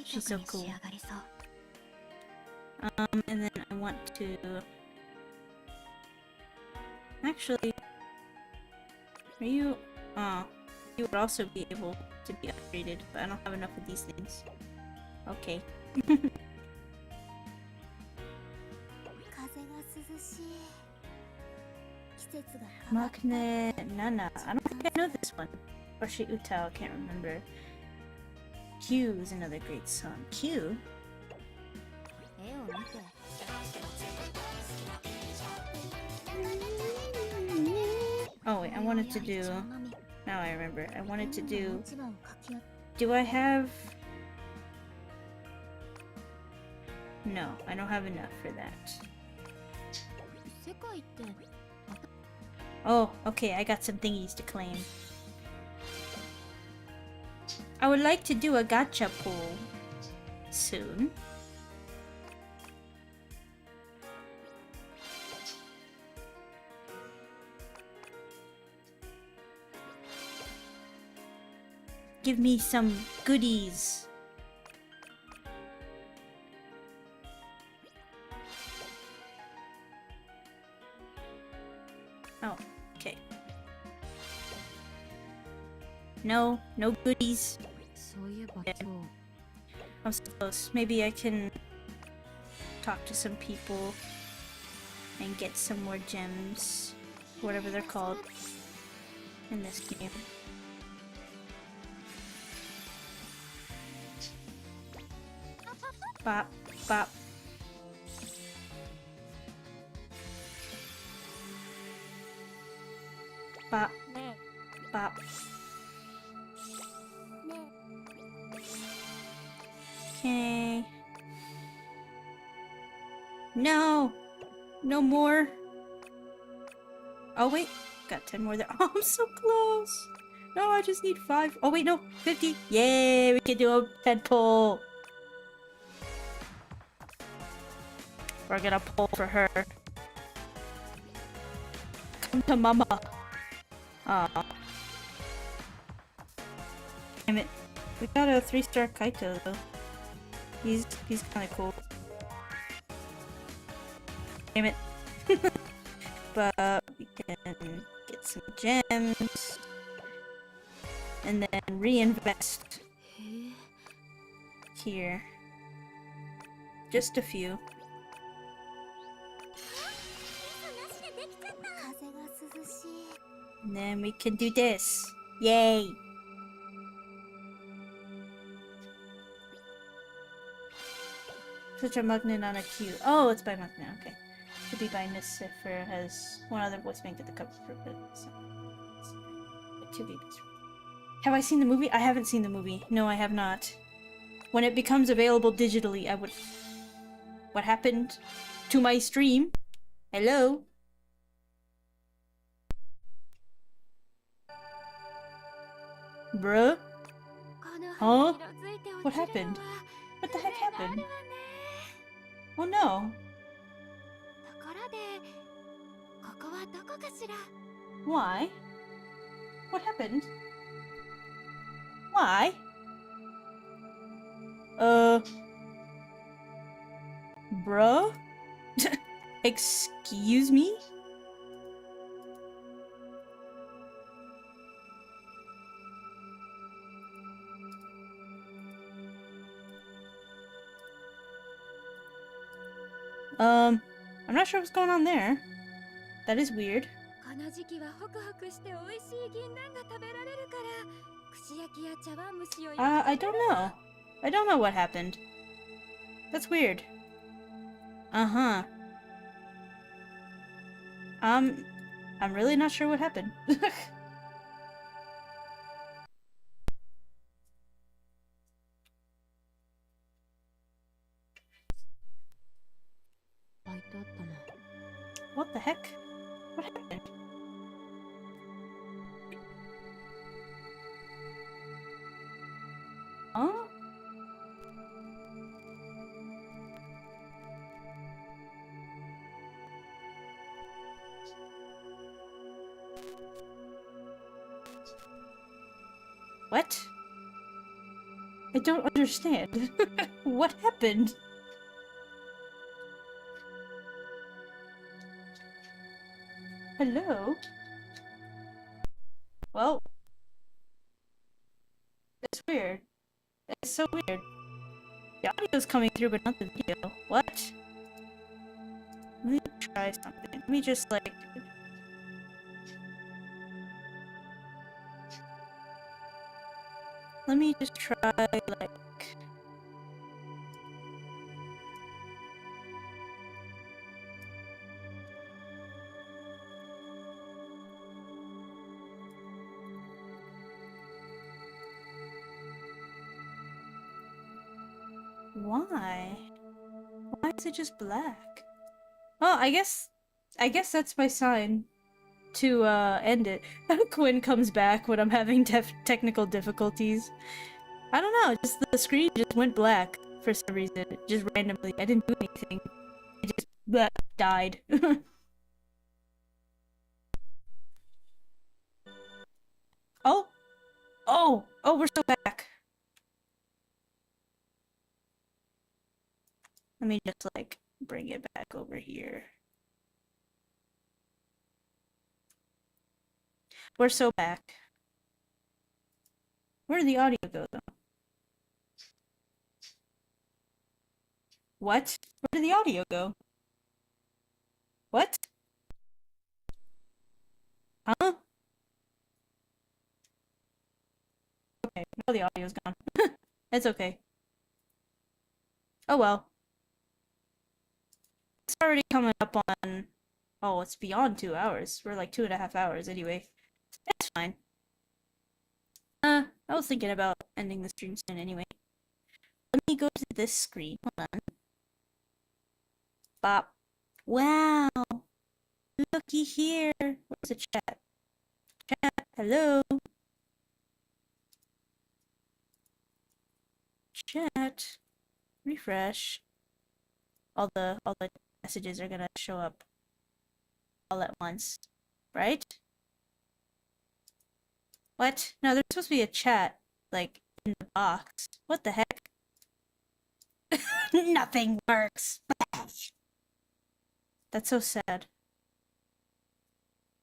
She's so cool. And then I want to... Actually... Are you... you would also be able to be upgraded, but I don't have enough of these things. Okay. Makne Nana. I don't think I know this one. Or Utao, I can't remember. Q is another great song. Q? Oh wait, I wanted to do... Now I remember. I wanted to do... Do I have... No, I don't have enough for that. Oh, okay, I got some thingies to claim. I would like to do a gacha pull soon. Give me some goodies. Oh, okay. No, no goodies. Yeah. I'm so close. Maybe I can talk to some people and get some more gems, whatever they're called, in this game. Bop, bop. Bop. Bop. Okay. No! No more! Oh wait, got 10 more there. Oh, I'm so close! No, I just need 5. Oh wait, no, 50! Yay, we can do a pet pull! We're gonna pull for her. Come to mama! Aw. Damn it. We got a 3-star Kaito though. He's kinda cool. Damn it. But we can get some gems. And then reinvest. Here. Just a few. And then we can do this. Yay! Such a magnet on a queue. Oh, it's by magnet, okay. Should be by Nicifer has one other voice bank at the cover for it. So. To be BIZREN. Have I seen the movie? I haven't seen the movie. No, I have not. When it becomes available digitally, I would... What happened to my stream? Hello? Bruh? Huh? What happened? What the heck happened? Oh no. Why? What happened? Why? Bruh? Excuse me? I'm not sure what's going on there. That is weird. I don't know. I don't know what happened. That's weird. Uh-huh. I'm really not sure what happened. What the heck? What happened? Huh? What? I don't understand. What happened? Hello? Well... It's weird. It's so weird. The audio's coming through, but not the video. What? Let me try something. Let me just, like... Let me just try, like... Why? Why is it just black? Oh, I guess that's my sign to end it. Quinn comes back when I'm having technical difficulties. I don't know, just the screen just went black for some reason. Just randomly. I didn't do anything. It just died. Oh! Oh! Oh, we're so back. Let me just, like, bring it back over here. We're so back. Where did the audio go, though? What? Where did the audio go? What? Huh? Okay, now the audio's gone. It's okay. Oh well. It's already coming up on... Oh, it's beyond 2 hours. We're like 2.5 hours anyway. fine. I was thinking about ending the stream soon anyway. Let me go to this screen. Hold on. Bop. Wow. Looky here. Where's the chat? Chat. Hello. Chat. Refresh. All the messages are gonna show up all at once, right? What? No, there's supposed to be a chat, like, in the box. What the heck? Nothing works. That's so sad.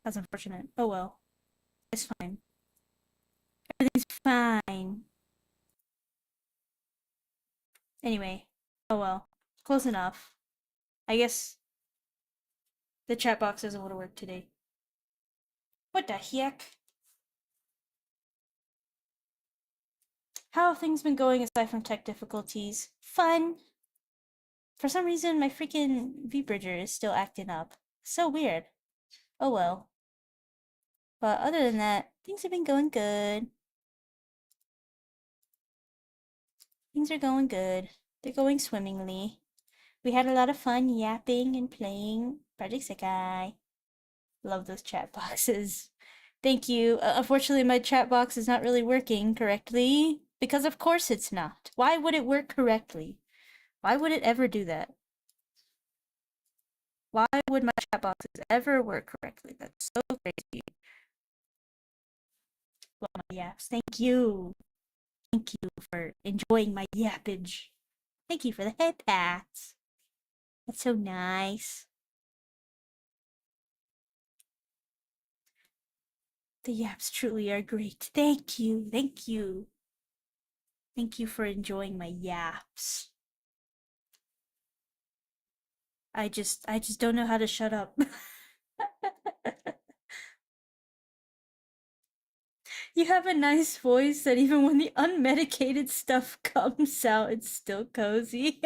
That's unfortunate. Oh well. It's fine. Everything's fine. Anyway. Oh well. Close enough. I guess the chat box doesn't want to work today. What the heck? How have things been going aside from tech difficulties? Fun! For some reason, my freaking V-Bridger is still acting up. So weird. Oh well. But other than that, things have been going good. Things are going good. They're going swimmingly. We had a lot of fun yapping and playing Project Sekai. Love those chat boxes. Thank you. Unfortunately, my chat box is not really working correctly. Because of course it's not. Why would it work correctly? Why would it ever do that? Why would my chat boxes ever work correctly? That's so crazy. Love my yaps. Thank you. Thank you for enjoying my yappage. Thank you for the head pats. That's so nice. The yaps truly are great. Thank you. Thank you. Thank you for enjoying my yaps. I just don't know how to shut up. You have a nice voice that even when the unmedicated stuff comes out, it's still cozy.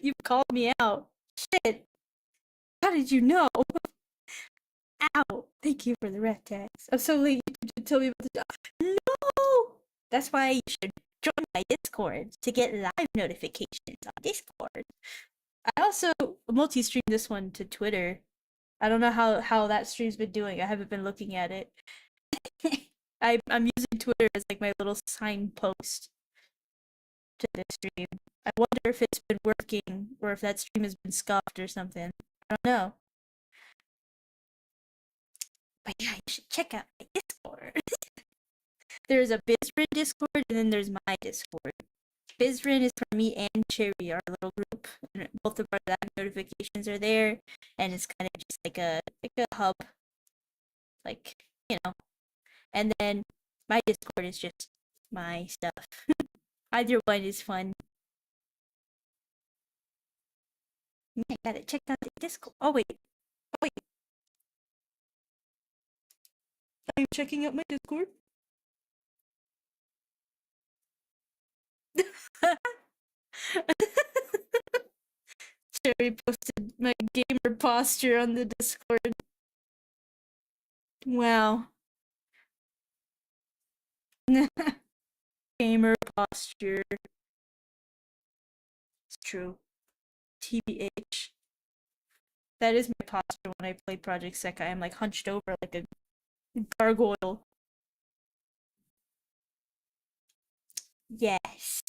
You called me out. Shit. How did you know? Ow! Thank you for the red tags. I'm so late. You did tell me about the job. No! That's why you should join my Discord to get live notifications on Discord. I also multi-stream this one to Twitter. I don't know how that stream's been doing. I haven't been looking at it. I'm using Twitter as like my little signpost to this stream. I wonder if it's been working or if that stream has been scuffed or something. I don't know. But yeah, you should check out my Discord. There's a BIZREN Discord and then there's my Discord. BIZREN is for me and Cherry, our little group. And both of our live notifications are there, and it's kind of just like a hub, like you know. And then my Discord is just my stuff. Either one is fun. I gotta check out the Discord. Oh wait, I'm checking out my Discord. Cherry posted my gamer posture on the Discord. Wow. Gamer posture. It's true. TBH. That is my posture when I play Project Sekai. I'm like hunched over like a gargoyle. Yes.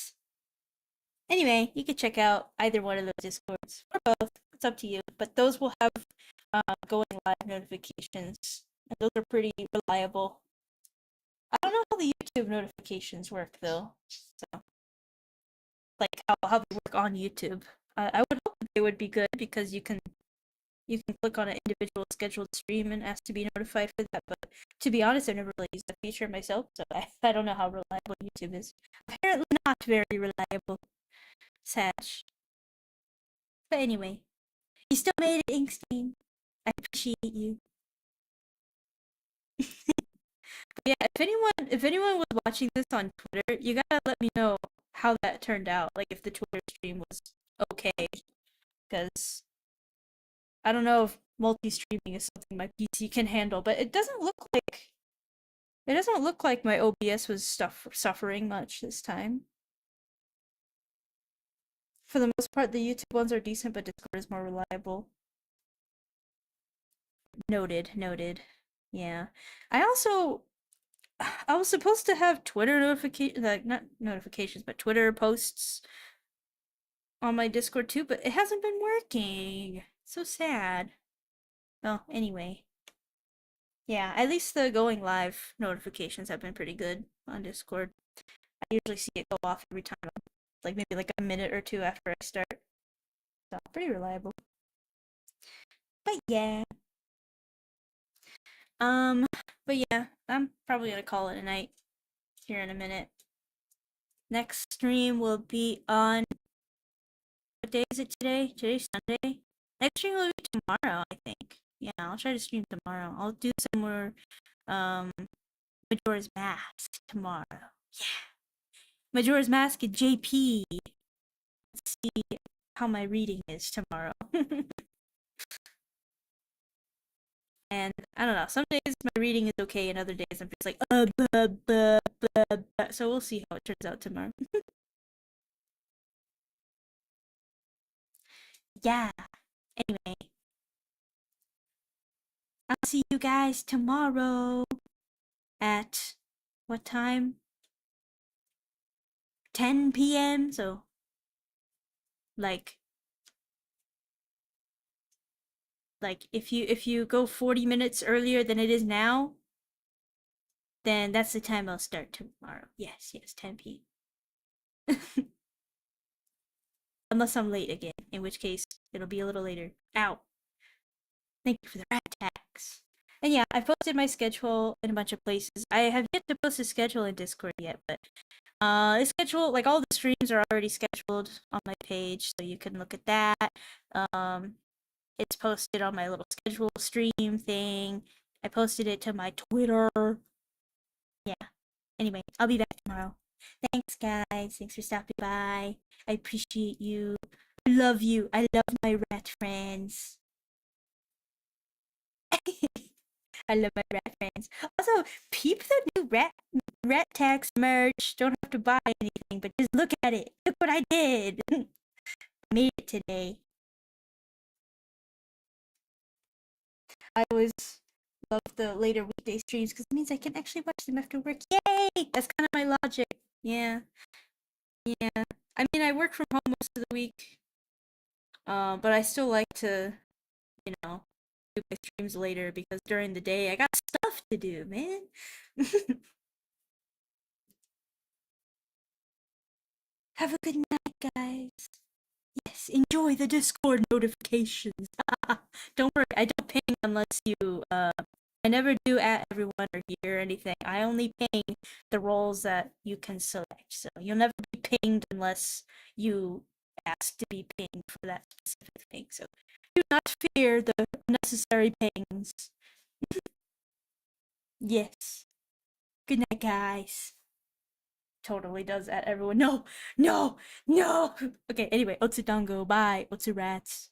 Anyway, you can check out either one of those Discords or both. It's up to you. But those will have going live notifications. And those are pretty reliable. I don't know how the YouTube notifications work though. So, like how they work on YouTube. I would hope that they would be good because you can click on an individual scheduled stream and ask to be notified for that. But to be honest, I've never really used that feature myself, so I don't know how reliable YouTube is. Apparently not very reliable. Sash. But anyway, you still made it, Inkstein. I appreciate you. Yeah, if anyone was watching this on Twitter, you gotta let me know how that turned out. Like if the Twitter stream was okay, because I don't know if multi-streaming is something my PC can handle, but it doesn't look like my OBS was suffering much this time. For the most part, the YouTube ones are decent, but Discord is more reliable. Noted, noted. Yeah. I was supposed to have Twitter notification, like not notifications, but Twitter posts on my Discord too, but it hasn't been working. So sad. Well, anyway. Yeah, at least the going live notifications have been pretty good on Discord. I usually see it go off every time, like maybe like a minute or two after I start. So pretty reliable. But yeah. Um, but yeah, I'm probably gonna call it a night here in a minute. Next stream will be on, what day is it today? Today's Sunday. Next stream will be tomorrow, I think. Yeah, I'll try to stream tomorrow. I'll do some more Majora's Mask tomorrow. Yeah. Majora's Mask and JP. Let's see how my reading is tomorrow. And I don't know, some days my reading is okay, and other days I'm just like, buh, buh, buh. So we'll see how it turns out tomorrow. Yeah. Anyway, I'll see you guys tomorrow at what time? 10 p.m. So like if you go 40 minutes earlier than it is now, then that's the time I'll start tomorrow. Yes, 10 p.m. Unless I'm late again, in which case it'll be a little later. Ow. Thank you for the rat tax. And yeah, I've posted my schedule in a bunch of places. I have yet to post a schedule in Discord yet, but the schedule, like all the streams are already scheduled on my page, so you can look at that. It's posted on my little schedule stream thing. I posted it to my Twitter. Yeah. Anyway, I'll be back tomorrow. Thanks, guys. Thanks for stopping by. I appreciate you. I love you. I love my rat friends. I love my rat friends. Also, peep the new rat tax merch. Don't have to buy anything, but just look at it. Look what I did. I made it today. I always love the later weekday streams because it means I can actually watch them after work. Yay! That's kind of my logic. Yeah. Yeah. I mean, I work from home most of the week. But I still like to, do my streams later because during the day I got stuff to do, man. Have a good night, guys. Yes, enjoy the Discord notifications. Don't worry, I don't ping unless you, I never do at everyone or hear anything. I only ping the roles that you can select. So you'll never be pinged unless you ask to be pinged for that specific thing. So do not fear the necessary pings. Yes. Good night, guys. Totally does at everyone. No, no, no. Okay, anyway, Otsu Dango, bye. Otsu Rats.